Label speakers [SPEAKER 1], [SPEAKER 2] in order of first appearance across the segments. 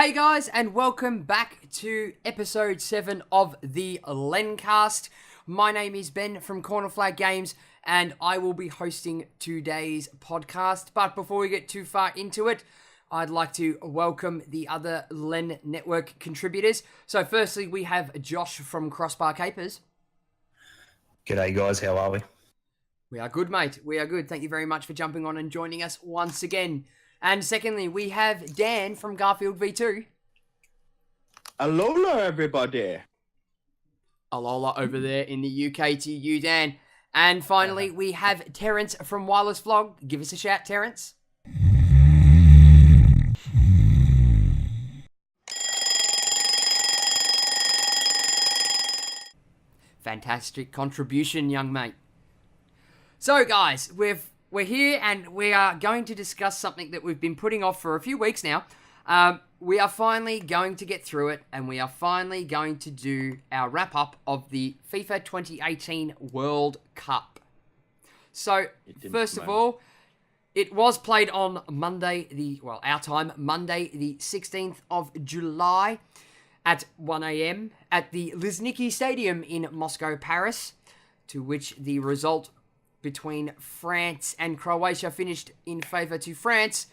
[SPEAKER 1] Hey guys, and welcome back to episode 7 of the LENcast. My name is Ben from Corner Flag Games, and I will be hosting today's podcast. But before we get too far into it, I'd like to welcome the other LEN Network contributors. So firstly, we have Josh from Crossbar Capers.
[SPEAKER 2] G'day guys, how are we?
[SPEAKER 1] We are good, mate. We are good. Thank you very much for jumping on and joining us once again. And secondly, we have Dan from Garfield V2.
[SPEAKER 3] Alola, everybody.
[SPEAKER 1] Alola over there in the UK to you, Dan. And finally, we have Terence from WirelessVLOGS. Give us a shout, Terence. Fantastic contribution, young mate. So, guys, we're here and we are going to discuss something that we've been putting off for a few weeks now. We are finally going to get through it, and we are finally going to do our wrap-up of the FIFA 2018 World Cup. So, first of all, it was played on Monday, our time, Monday the 16th of July at 1 a.m. at the Lizhniki Stadium in Moscow, Paris, to which the result between France and Croatia finished in favour to France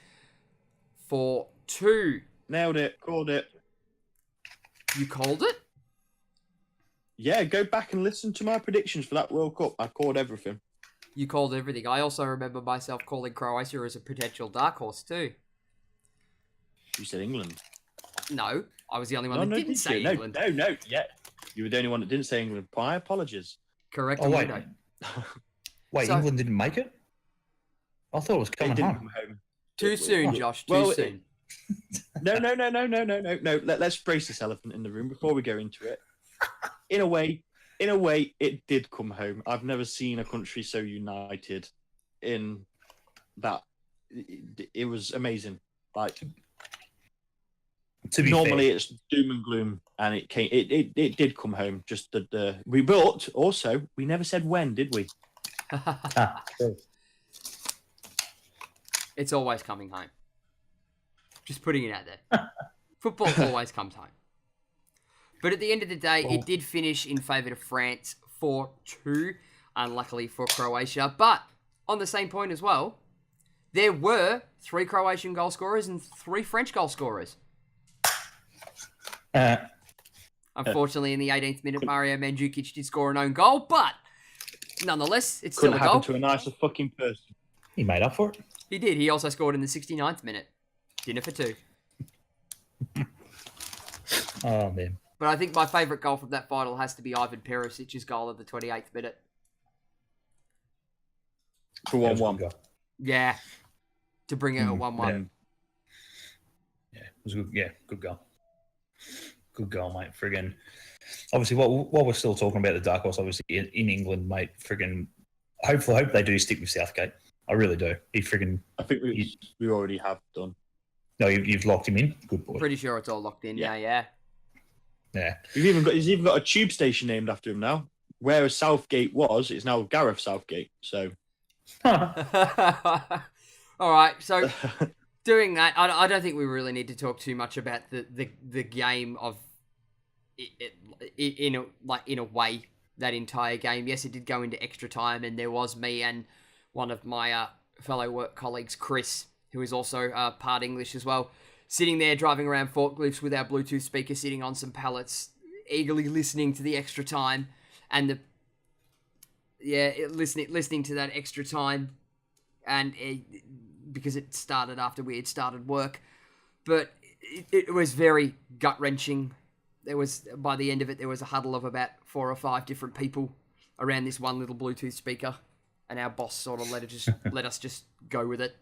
[SPEAKER 1] 4-2.
[SPEAKER 3] Nailed it. Called it.
[SPEAKER 1] You called it?
[SPEAKER 3] Yeah, go back and listen to my predictions for that World Cup. I called everything.
[SPEAKER 1] You called everything. I also remember myself calling Croatia as a potential dark horse too.
[SPEAKER 3] You said England.
[SPEAKER 1] No, I was the only one that didn't say England.
[SPEAKER 3] No. Yeah, you were the only one that didn't say England. My apologies.
[SPEAKER 1] Correct.
[SPEAKER 2] Oh, wait. Wait,
[SPEAKER 1] So-
[SPEAKER 2] England didn't make it? I thought it was
[SPEAKER 3] They
[SPEAKER 2] coming
[SPEAKER 3] didn't
[SPEAKER 2] home.
[SPEAKER 3] come home.
[SPEAKER 1] Too soon, Josh. Too
[SPEAKER 3] Well,
[SPEAKER 1] soon.
[SPEAKER 3] No. Let's brace this elephant in the room before we go into it. In a way, it did come home. I've never seen a country so united in that. It was amazing. Like,
[SPEAKER 2] To be
[SPEAKER 3] normally
[SPEAKER 2] fair,
[SPEAKER 3] it's doom and gloom, and it came. It did come home. Just we but also we never said when, did we?
[SPEAKER 2] true.
[SPEAKER 1] It's always coming home. Just putting it out there. Football always comes home. But at the end of the day, it did finish in favour of France 4-2, unluckily for Croatia. But on the same point as well, there were 3 Croatian goal scorers and 3 French goal scorers. Unfortunately, in the 18th minute, Mario Mandzukic did score an own goal, but nonetheless, it's
[SPEAKER 3] Couldn't
[SPEAKER 1] still a
[SPEAKER 3] happen
[SPEAKER 1] goal.
[SPEAKER 3] to a nicer fucking person.
[SPEAKER 2] He made up for it.
[SPEAKER 1] He did. He also scored in the 69th minute. Dinner for 2.
[SPEAKER 2] Oh, man.
[SPEAKER 1] But I think my favourite goal from that final has to be Ivan Perisic's goal at the 28th minute.
[SPEAKER 3] For
[SPEAKER 2] That was a
[SPEAKER 3] 1-1.
[SPEAKER 2] good goal.
[SPEAKER 1] Yeah. To bring it at 1-1.
[SPEAKER 2] Yeah, it was a good. Yeah, good goal. Good goal, mate. Friggin'. Obviously, while we're still talking about the dark horse, obviously in England, mate. Friggin'. Hopefully, I hope they do stick with Southgate. I really do. He friggin'.
[SPEAKER 3] I think we already have done.
[SPEAKER 2] No, you've locked him in. Good boy.
[SPEAKER 1] Pretty sure it's all locked in now,
[SPEAKER 3] Yeah.
[SPEAKER 2] Yeah.
[SPEAKER 3] He's even got a tube station named after him now. Where Southgate was, it's now Gareth Southgate. So.
[SPEAKER 1] yeah. All right, so doing that, I don't think we really need to talk too much about the game of in a way, that entire game. Yes, it did go into extra time, and there was me and one of my fellow work colleagues, Chris, who is also part English as well, sitting there driving around forklifts with our Bluetooth speaker sitting on some pallets, eagerly listening to the extra time and listening to that extra time, and because it started after we had started work, but it was very gut wrenching. By the end of it, there was a huddle of about 4 or 5 different people around this one little Bluetooth speaker, and our boss sort of let us just go with it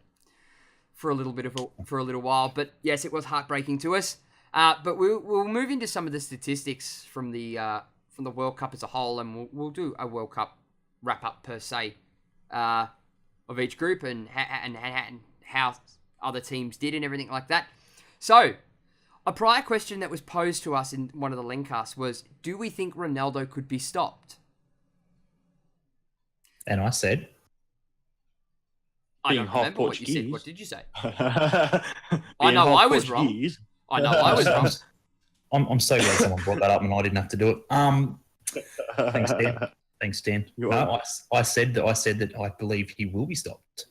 [SPEAKER 1] for a little while. But yes, it was heartbreaking to us. But we'll move into some of the statistics from the World Cup as a whole, and we'll do a World Cup wrap up per se of each group and how other teams did and everything like that. So, a prior question that was posed to us in one of the LENcasts was, do we think Ronaldo could be stopped?
[SPEAKER 2] And I said,
[SPEAKER 1] I
[SPEAKER 3] Being
[SPEAKER 1] don't
[SPEAKER 3] half
[SPEAKER 1] remember what you said.
[SPEAKER 3] Portuguese.
[SPEAKER 1] What did you say?
[SPEAKER 3] I
[SPEAKER 1] know, I was wrong. I know I was wrong.
[SPEAKER 2] I'm so glad someone brought that up and I didn't have to do it. Thanks, Dan. Thanks, Dan. No, I said that I believe he will be stopped.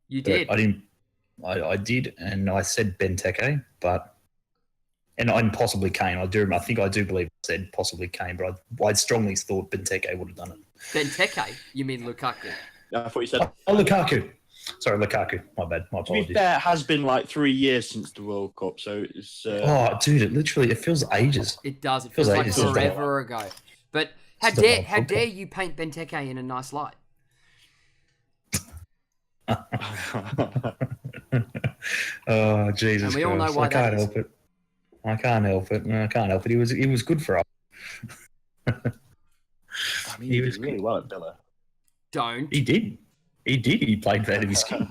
[SPEAKER 1] You did.
[SPEAKER 2] I didn't. I did, and I said Benteke, and possibly Kane. I think I do believe I said possibly Kane, but I strongly thought Benteke would have done it.
[SPEAKER 1] Benteke? You mean Lukaku?
[SPEAKER 3] I thought you said
[SPEAKER 2] Lukaku. Sorry, Lukaku. My bad. My
[SPEAKER 3] to be
[SPEAKER 2] apologies.
[SPEAKER 3] fair, it has been like 3 years since the World Cup, so it's.
[SPEAKER 2] Oh, dude! It feels ages.
[SPEAKER 1] It does. It feels like
[SPEAKER 2] ages since
[SPEAKER 1] forever ago. But how dare you paint Benteke in a nice light?
[SPEAKER 2] Oh, Jesus!
[SPEAKER 1] And we all know why
[SPEAKER 2] I can't help it. I can't help it. He was good for us.
[SPEAKER 3] I mean, he was really well at Villa.
[SPEAKER 1] Don't.
[SPEAKER 2] He did. He played out of his skin.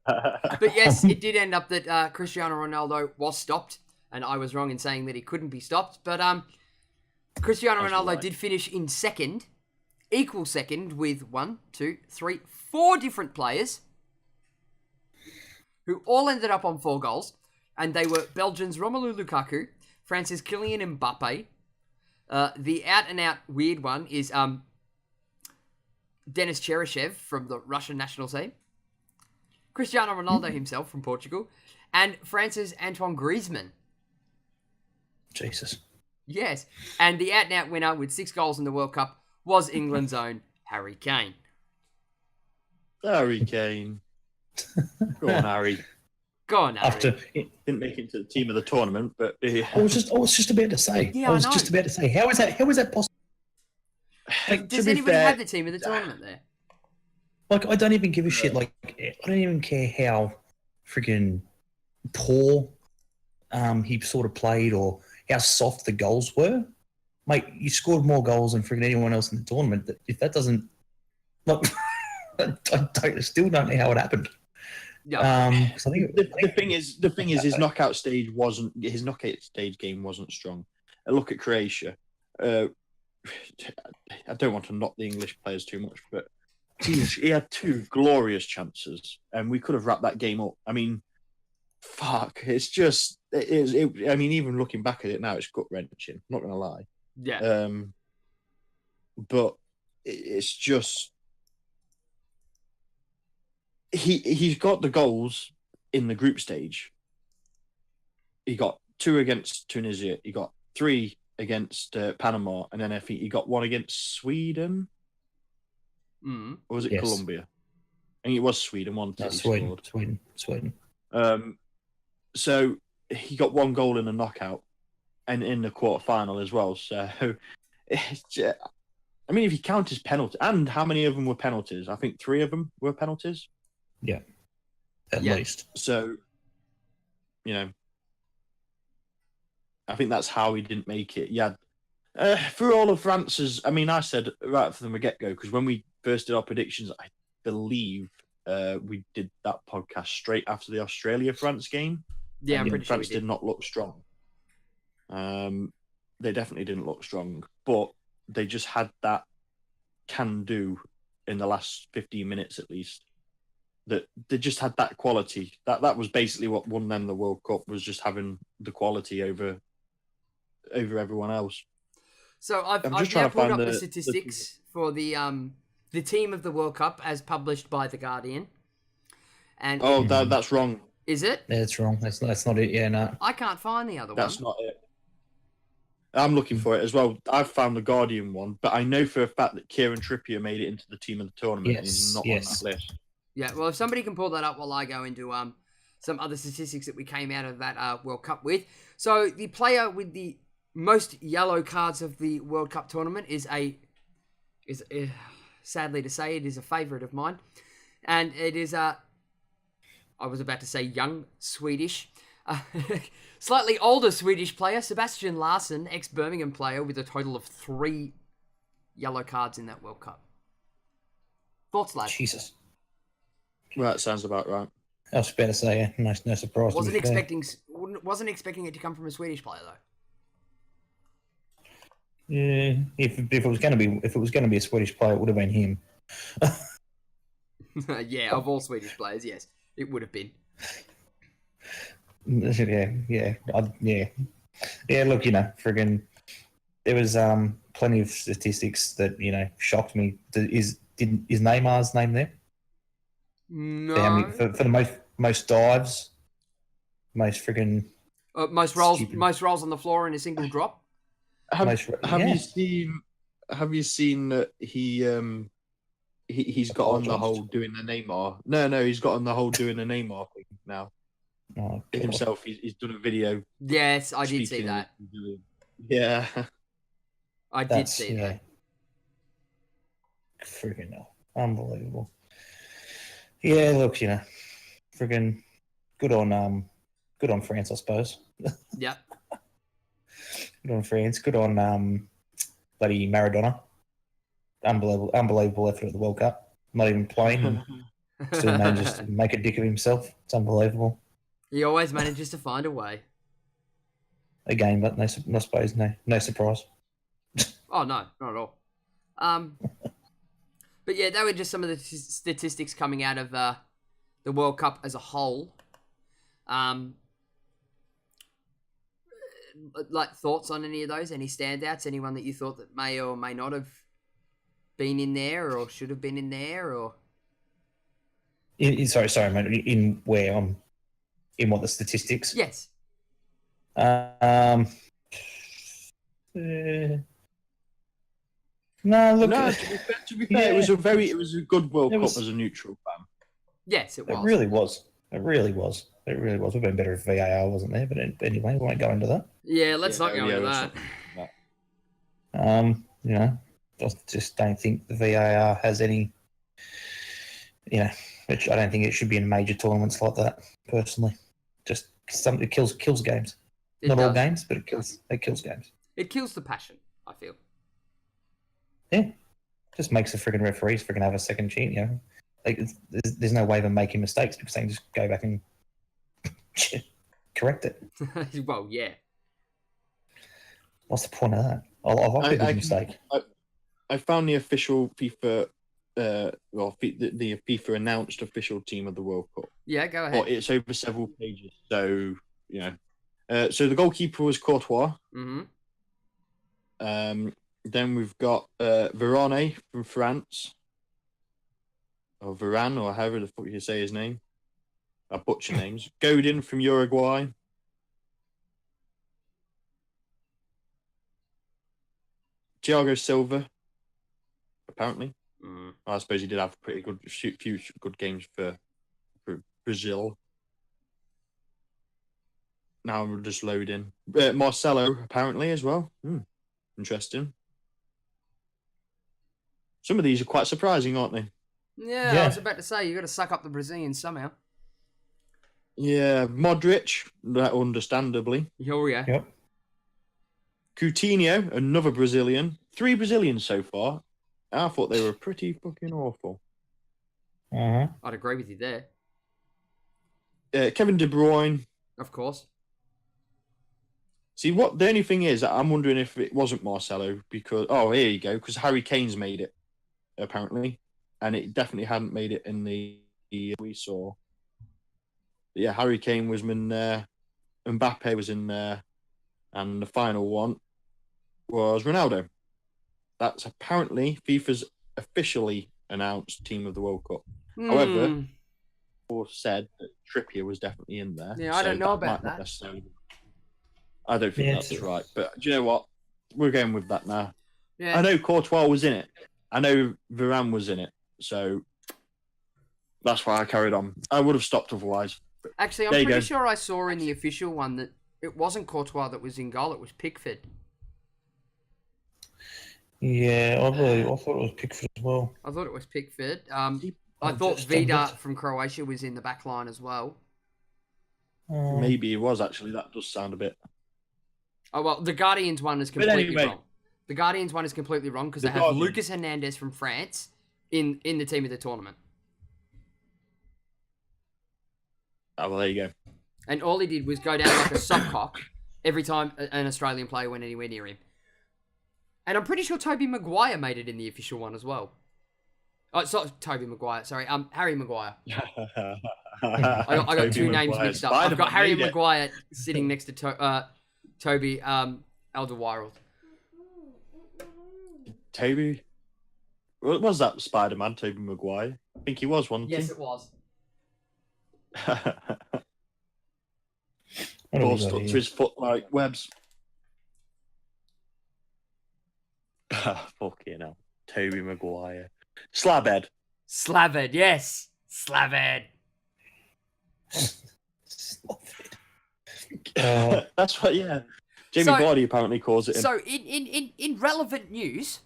[SPEAKER 1] But yes, it did end up that Cristiano Ronaldo was stopped, and I was wrong in saying that he couldn't be stopped. But Cristiano Ronaldo did finish in second, equal second with 4 different players who all ended up on 4 goals, and they were Belgians Romelu Lukaku, France's Kylian Mbappe. The out-and-out weird one is Denis Cheryshev from the Russian national team, Cristiano Ronaldo himself from Portugal, and France's Antoine Griezmann.
[SPEAKER 2] Jesus.
[SPEAKER 1] Yes, and the out-and-out winner with 6 goals in the World Cup was England's own Harry Kane.
[SPEAKER 3] Harry Kane. Go on, Harry.
[SPEAKER 1] Go on, Harry.
[SPEAKER 3] Didn't make it to the team of the tournament, but
[SPEAKER 2] I was just about to say.
[SPEAKER 1] Yeah,
[SPEAKER 2] I was just about to say. How is that possible?
[SPEAKER 1] Like, does anybody have the team of the tournament there?
[SPEAKER 2] Like, I don't even give a shit. Like, I don't even care how freaking poor he sort of played or how soft the goals were. Mate, you scored more goals than freaking anyone else in the tournament. If that doesn't, like, I still don't know how it happened.
[SPEAKER 1] Yeah.
[SPEAKER 3] The thing is, his knockout stage game wasn't strong. Look at Croatia. I don't want to knock the English players too much, but he had 2 glorious chances, and we could have wrapped that game up. I mean, fuck, it's just I mean, even looking back at it now, it's gut wrenching. Not gonna lie.
[SPEAKER 1] Yeah.
[SPEAKER 3] But it's just. He's got the goals in the group stage. He got 2 against Tunisia. He got 3 against Panama, and then I think he got 1 against Sweden. Or was it Colombia? I think it was Sweden.
[SPEAKER 2] Sweden.
[SPEAKER 3] So he got 1 goal in the knockout, and in the quarterfinal as well. So, I mean, if you count his penalty, and how many of them were penalties? I think 3 of them were penalties.
[SPEAKER 2] Yeah, at least.
[SPEAKER 3] So, I think that's how he didn't make it. Yeah, for all of France's, I mean, I said right from the get-go, because when we first did our predictions, I believe we did that podcast straight after the Australia-France game.
[SPEAKER 1] Yeah, I'm pretty sure
[SPEAKER 3] France did not look strong. They definitely didn't look strong, but they just had that can-do in the last 15 minutes at least. That they just had that quality. That was basically what won them the World Cup, was just having the quality over everyone else.
[SPEAKER 1] So I've now pulled up the statistics for the team of the World Cup as published by The Guardian. And
[SPEAKER 3] that's wrong.
[SPEAKER 1] Is it?
[SPEAKER 2] Yeah, it's wrong. That's not it. Yeah, no.
[SPEAKER 1] I can't find the other one.
[SPEAKER 3] That's not it. I'm looking for it as well. I've found the Guardian one, but I know for a fact that Kieran Trippier made it into the team of the tournament. And he's not on that list.
[SPEAKER 1] Yeah, well, if somebody can pull that up while I go into some other statistics that we came out of that World Cup with. So the player with the most yellow cards of the World Cup tournament is sadly to say, it is a favourite of mine, and it is I was about to say young Swedish, slightly older Swedish player, Sebastian Larsson, ex-Birmingham player, with a total of 3 yellow cards in that World Cup. Thoughts, lads?
[SPEAKER 2] Jesus.
[SPEAKER 3] Well, that sounds about right.
[SPEAKER 2] I was about to say, no surprise.
[SPEAKER 1] Wasn't expecting it to come from a Swedish player though.
[SPEAKER 2] Yeah, if it was going to be a Swedish player, it would have been him.
[SPEAKER 1] Yeah, of all Swedish players, yes, it would have been.
[SPEAKER 2] Yeah. Look, friggin', there was plenty of statistics that shocked me. Is Neymar's name there? For how many,
[SPEAKER 1] No.
[SPEAKER 2] for the most dives, most friggin'
[SPEAKER 1] Most rolls,
[SPEAKER 2] stupid.
[SPEAKER 1] most rolls on the floor in a single drop.
[SPEAKER 3] Have
[SPEAKER 2] yeah.
[SPEAKER 3] you seen? Have you seen that he's got on the whole doing the Neymar? No, he's got on the whole doing the Neymar thing now.
[SPEAKER 2] Oh, God.
[SPEAKER 3] Himself, he's done a video.
[SPEAKER 1] Yes, I did see
[SPEAKER 3] speaking
[SPEAKER 1] that.
[SPEAKER 3] Yeah.
[SPEAKER 1] I did see that.
[SPEAKER 2] Friggin' hell. Unbelievable. Yeah, look, friggin' good on France, I suppose.
[SPEAKER 1] Yep.
[SPEAKER 2] Good on France. Good on bloody Maradona. Unbelievable effort at the World Cup. Not even playing, and still manages to make a dick of himself. It's unbelievable.
[SPEAKER 1] He always manages to find a way.
[SPEAKER 2] Again, but I suppose no surprise.
[SPEAKER 1] Oh no, not at all. But yeah, they were just some of the statistics coming out of the World Cup as a whole. Like thoughts on any of those? Any standouts? Anyone that you thought that may or may not have been in there or should have been in there? Or
[SPEAKER 2] Sorry, mate. In where in what the statistics?
[SPEAKER 1] Yes.
[SPEAKER 2] No, look.
[SPEAKER 3] No, to be fair,
[SPEAKER 2] Yeah.
[SPEAKER 3] it was a good World Cup as a neutral fan.
[SPEAKER 1] Yes, it was.
[SPEAKER 2] It really was. We've been better if VAR wasn't there, but anyway, we won't go into that.
[SPEAKER 1] Yeah, let's not go into that.
[SPEAKER 2] I just don't think the VAR has any. Which I don't think it should be in major tournaments like that. Personally, just it kills games. Not all games, but it kills games.
[SPEAKER 1] It kills the passion, I feel.
[SPEAKER 2] Yeah, just makes the friggin' referees friggin' have a second chance. Like there's no way of making mistakes because they can just go back and correct it.
[SPEAKER 1] Well, yeah.
[SPEAKER 2] What's the point of that? I like a good mistake.
[SPEAKER 3] I found the official FIFA, the FIFA announced official team of the World Cup.
[SPEAKER 1] Yeah, go ahead.
[SPEAKER 3] But it's over several pages, so so the goalkeeper was Courtois.
[SPEAKER 1] Mm-hmm.
[SPEAKER 3] Then we've got Varane from France, or Varane, or however the fuck you say his name. I butcher names. Godin from Uruguay. Thiago Silva, apparently. I suppose he did have pretty good few good games for Brazil. Now we're just loading. Marcelo, apparently, as well. Interesting. Some of these are quite surprising, aren't they?
[SPEAKER 1] Yeah, I was about to say, you got to suck up the Brazilians somehow.
[SPEAKER 3] Yeah, Modric, that understandably.
[SPEAKER 1] Oh, yeah.
[SPEAKER 2] Yep.
[SPEAKER 3] Coutinho, another Brazilian. 3 Brazilians so far. I thought they were pretty fucking awful.
[SPEAKER 2] Uh-huh.
[SPEAKER 1] I'd agree with you there.
[SPEAKER 3] Kevin De Bruyne.
[SPEAKER 1] Of course.
[SPEAKER 3] See, the only thing is, I'm wondering if it wasn't Marcelo because... Oh, here you go, because Harry Kane's made it, apparently. And it definitely hadn't made it in the we saw. But yeah, Harry Kane was in there. Mbappe was in there. And the final one was Ronaldo. That's apparently FIFA's officially announced team of the World Cup. However, people said that Trippier was definitely in there.
[SPEAKER 1] Yeah, I don't know about that.
[SPEAKER 3] I don't think that's right. But do you know what? We're going with that now.
[SPEAKER 1] Yeah.
[SPEAKER 3] I know Courtois was in it. I know Varane was in it. So that's why I carried on. I would have stopped otherwise.
[SPEAKER 1] Actually, I'm pretty sure I saw in the official one that it wasn't Courtois that was in goal. It was Pickford.
[SPEAKER 2] Yeah, I thought it was Pickford as well.
[SPEAKER 1] I thought it was Pickford. I thought Vida from Croatia was in the back line as well.
[SPEAKER 3] Maybe it was, actually. That does sound a bit...
[SPEAKER 1] Oh, well, the Guardians one is completely wrong. The Guardians one is completely wrong because they have Lucas Hernandez from France in the team of the tournament.
[SPEAKER 3] Oh, well, there you go.
[SPEAKER 1] And all he did was go down like a softcock every time an Australian player went anywhere near him. And I'm pretty sure Toby Maguire made it in the official one as well. Oh, it's not Toby Maguire, sorry. Harry Maguire. I got two names mixed up. I've got Harry Maguire sitting next to Toby Alderweireld.
[SPEAKER 3] Toby? What was that Spider-Man, Toby Maguire? I think he was, wasn't he?
[SPEAKER 1] Yes, it was.
[SPEAKER 3] Ball stuck to his foot like webs. Fucking hell. Toby Maguire. Slabhead.
[SPEAKER 1] Slabhead, yes. Slabhead.
[SPEAKER 3] That's what, yeah. Jamie Vardy apparently calls it.
[SPEAKER 1] So, in relevant news.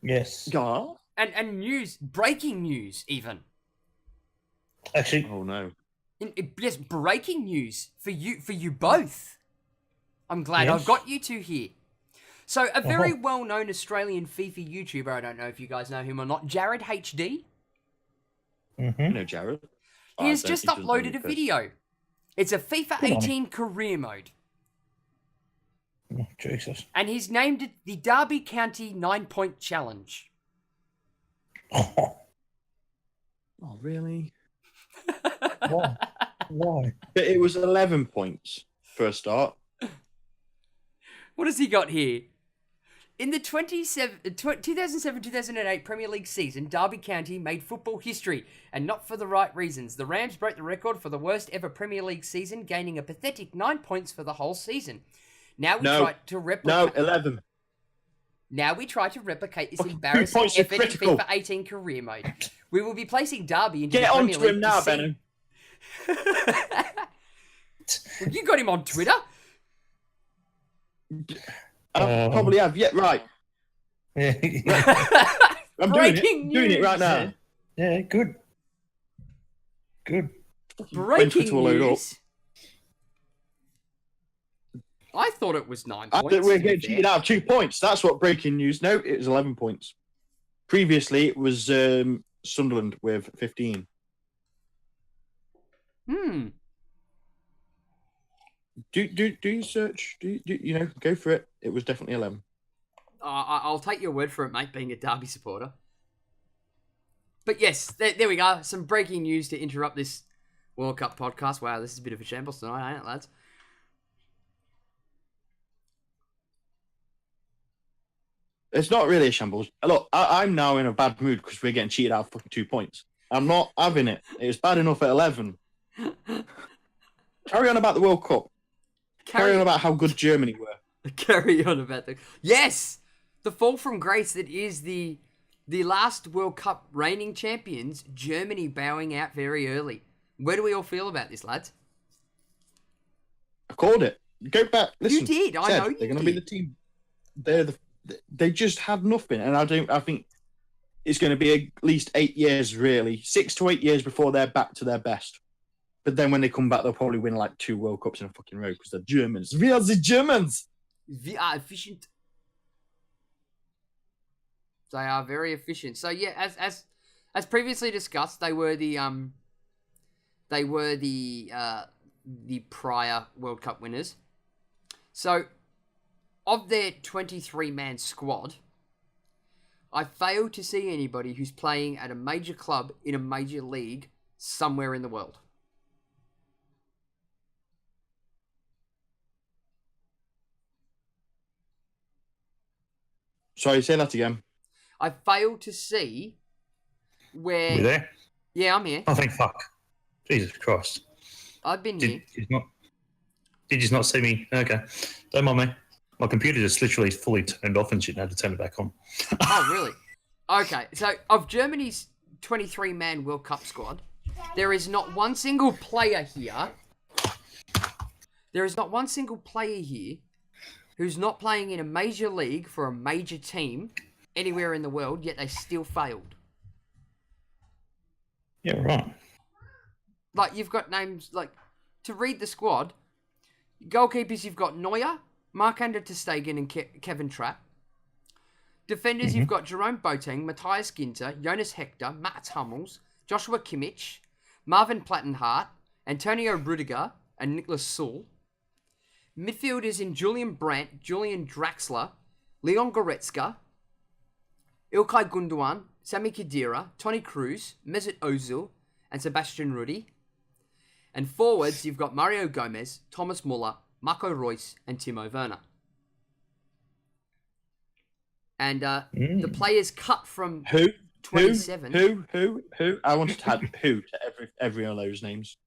[SPEAKER 2] Yes.
[SPEAKER 3] Go on.
[SPEAKER 1] And news, breaking news, even.
[SPEAKER 2] Actually.
[SPEAKER 3] Oh no.
[SPEAKER 1] Yes, breaking news for you both. I'm glad I've got you two here. So, a very well-known Australian FIFA YouTuber, I don't know if you guys know him or not, Jared HD.
[SPEAKER 2] Mm-hmm.
[SPEAKER 3] You know Jared.
[SPEAKER 1] He has just uploaded a video. It's a FIFA 18 career mode.
[SPEAKER 2] Oh, Jesus.
[SPEAKER 1] And he's named it the Derby County 9-Point Challenge.
[SPEAKER 3] Oh, really?
[SPEAKER 2] Why?
[SPEAKER 3] But it was 11 points for a start.
[SPEAKER 1] What has he got here? In the 2007-2008 Premier League season, Derby County made football history, and not for the right reasons. The Rams broke the record for the worst ever Premier League season, gaining a pathetic 9 points for the whole season. Now we try to replicate...
[SPEAKER 3] No, 11.
[SPEAKER 1] Now we try to replicate this embarrassing effort in FIFA 18 career mode. We will be placing Derby into the Premier League.
[SPEAKER 3] Get onto him now, Benno.
[SPEAKER 1] You got him on Twitter?
[SPEAKER 3] I probably have. Yeah, right.
[SPEAKER 2] Yeah.
[SPEAKER 3] I'm doing it right now.
[SPEAKER 2] Yeah, good. Good.
[SPEAKER 1] Breaking news. I thought it was 9 points.
[SPEAKER 3] We're getting cheated out of 2 points. That's what breaking news. No, it was 11 points. Previously, it was Sunderland with 15. Do you search? Do you know? Go for it. It was definitely 11.
[SPEAKER 1] I'll take your word for it, mate. Being a Derby supporter. But yes, there we go. Some breaking news to interrupt this World Cup podcast. Wow, this is a bit of a shambles tonight, ain't it, lads?
[SPEAKER 3] It's not really a shambles. Look, I'm now in a bad mood because we're getting cheated out of fucking 2 points. I'm not having it. It was bad enough at 11. Carry on about the World Cup. Carry on about how good Germany were.
[SPEAKER 1] Carry on about the... Yes! The fall from grace that is the last World Cup reigning champions, Germany bowing out very early. Where do we all feel about this, lads?
[SPEAKER 3] I called it. Go back. Listen,
[SPEAKER 1] you did. I know you
[SPEAKER 3] They're going to be the team. They just had nothing. And I think it's going to be at least 8 years, really. 6 to 8 years before they're back to their best. But then when they come back, they'll probably win like 2 World Cups in a fucking row because they're Germans. We are the Germans!
[SPEAKER 1] We are efficient. They are very efficient. So yeah, as previously discussed, they were the prior World Cup winners. So of their 23-man squad, I failed to see anybody who's playing at a major club in a major league somewhere in the world.
[SPEAKER 3] Sorry, say that again.
[SPEAKER 1] I failed to see where...
[SPEAKER 2] You there?
[SPEAKER 1] Yeah, I'm here.
[SPEAKER 2] Oh, thank fuck. Jesus Christ.
[SPEAKER 1] I've been here.
[SPEAKER 2] Did you not see me? Okay. Don't mind me. My computer just literally fully turned off and shit and I had to turn it back on.
[SPEAKER 1] Oh, really? Okay, so of Germany's 23-man World Cup squad, there is not one single player here. There is not one single player here who's not playing in a major league for a major team anywhere in the world, yet they still failed.
[SPEAKER 2] Yeah, right.
[SPEAKER 1] Like, you've got names, like, to read the squad, goalkeepers, you've got Neuer, Marc-Andre ter Stegen and Kevin Trapp. Defenders, you've got Jerome Boateng, Matthias Ginter, Jonas Hector, Mats Hummels, Joshua Kimmich, Marvin Plattenhardt, Antonio Rudiger, and Niklas Süle. Midfielders in Julian Brandt, Julian Draxler, Leon Goretzka, Ilkay Gundogan, Sami Khedira, Toni Kroos, Mesut Ozil, and Sebastian Rudi. And forwards, you've got Mario Gomez, Thomas Muller, Marco Reus, and Timo Werner. And the players cut from
[SPEAKER 3] Who?
[SPEAKER 1] 27.
[SPEAKER 3] Who? I wanted to add who to every one of those names.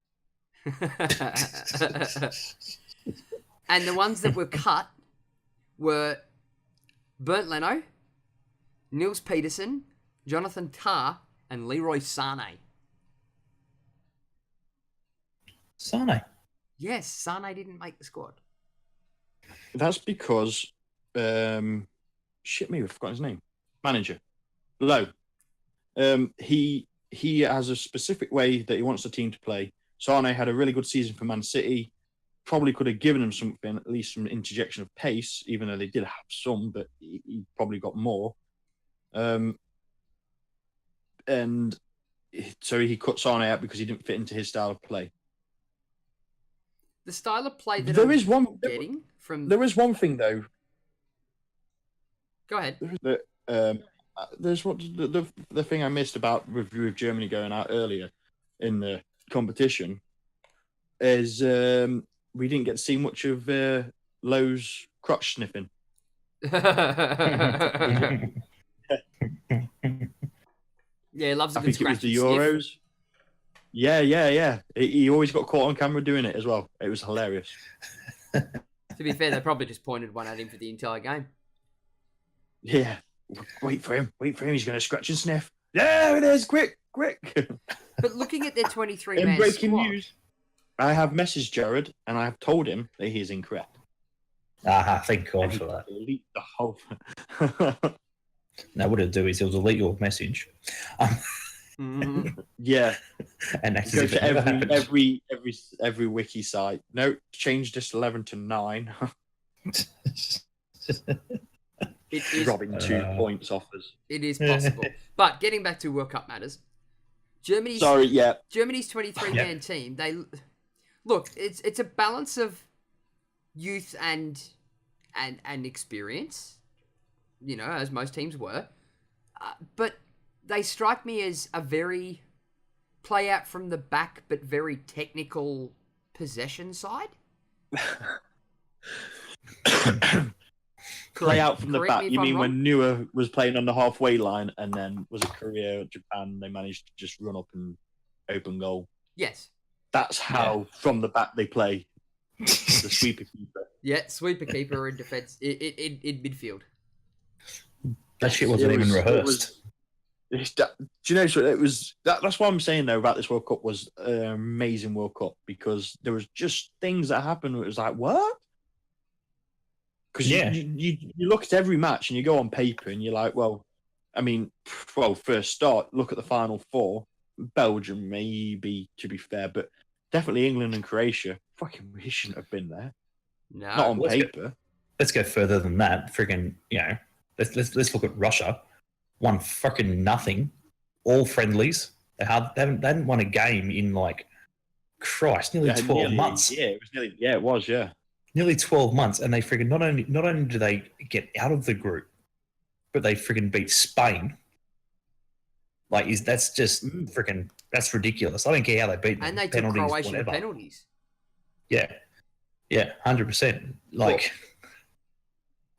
[SPEAKER 1] And the ones that were cut were Bernd Leno, Niels Peterson, Jonathan Tah, and Leroy Sané.
[SPEAKER 2] Sane.
[SPEAKER 1] Yes, Sané didn't make the squad.
[SPEAKER 3] That's because, shit me, I've forgotten his name. Manager, Lowe. He has a specific way that he wants the team to play. Sané had a really good season for Man City. Probably could have given him something, at least some interjection of pace, even though they did have some, but he probably got more. And so he cut Sané out because he didn't fit into his style of play.
[SPEAKER 1] The style of play that
[SPEAKER 3] There
[SPEAKER 1] I'm
[SPEAKER 3] is one thing though.
[SPEAKER 1] Go ahead.
[SPEAKER 3] There's what the thing I missed about with Germany going out earlier in the competition is we didn't get to see much of Lowe's crotch sniffing.
[SPEAKER 1] Yeah, he loves a
[SPEAKER 3] I
[SPEAKER 1] good
[SPEAKER 3] think it was
[SPEAKER 1] scratch
[SPEAKER 3] the
[SPEAKER 1] and sniff.
[SPEAKER 3] Euros. Yeah. He always got caught on camera doing it as well. It was hilarious.
[SPEAKER 1] To be fair, they probably just pointed one at him for the entire game.
[SPEAKER 3] Yeah. Wait for him. He's going to scratch and sniff. There it is. Quick.
[SPEAKER 1] But looking at their 23
[SPEAKER 3] In
[SPEAKER 1] man
[SPEAKER 3] breaking
[SPEAKER 1] squad,
[SPEAKER 3] news, I have messaged Jared and I have told him that he is incorrect.
[SPEAKER 2] Thank God
[SPEAKER 3] And he
[SPEAKER 2] for that.
[SPEAKER 3] deleted the whole.
[SPEAKER 2] Now, what he'll do is he'll delete your message.
[SPEAKER 3] Yeah.
[SPEAKER 2] And act
[SPEAKER 3] Go
[SPEAKER 2] as if
[SPEAKER 3] to
[SPEAKER 2] it never happened.
[SPEAKER 3] every wiki site. No, change this 11 to 9.
[SPEAKER 1] it is
[SPEAKER 3] Robbing 2 points offers.
[SPEAKER 1] it is possible. But getting back to World Cup matters, Germany's 23 man team. They look. It's a balance of youth and experience. You know, as most teams were, but they strike me as a very play out from the back, but very technical possession side.
[SPEAKER 3] Play out from the
[SPEAKER 1] Correct
[SPEAKER 3] back.
[SPEAKER 1] me if
[SPEAKER 3] You
[SPEAKER 1] I'm
[SPEAKER 3] mean
[SPEAKER 1] wrong.
[SPEAKER 3] when Neuer was playing on the halfway line and then was it Korea, Japan, they managed to just run up and open goal.
[SPEAKER 1] Yes.
[SPEAKER 3] That's how from the back they play. The sweeper keeper.
[SPEAKER 1] Yeah, sweeper keeper in defense in midfield.
[SPEAKER 2] That shit wasn't even rehearsed.
[SPEAKER 3] Do you know? So it was. That's what I'm saying though about this World Cup was an amazing World Cup because there was just things that happened. Where it was like what? Because you look at every match and you go on paper and you're like, well, I mean, first start, look at the final four. Belgium maybe to be fair, but definitely England and Croatia. Fucking we shouldn't have been there.
[SPEAKER 1] No,
[SPEAKER 3] Not on paper.
[SPEAKER 2] Let's go further than that. Friggin', let's look at Russia. Won fucking nothing. All friendlies. They hadn't won a game in nearly 12 months.
[SPEAKER 3] Yeah, it was nearly. Yeah, it was. Yeah.
[SPEAKER 2] Nearly 12 months, and they friggin' not only do they get out of the group, but they friggin' beat Spain. That's just friggin' that's ridiculous. I don't care how they beat them.
[SPEAKER 1] and they took Croatia to penalties.
[SPEAKER 2] Yeah, 100%.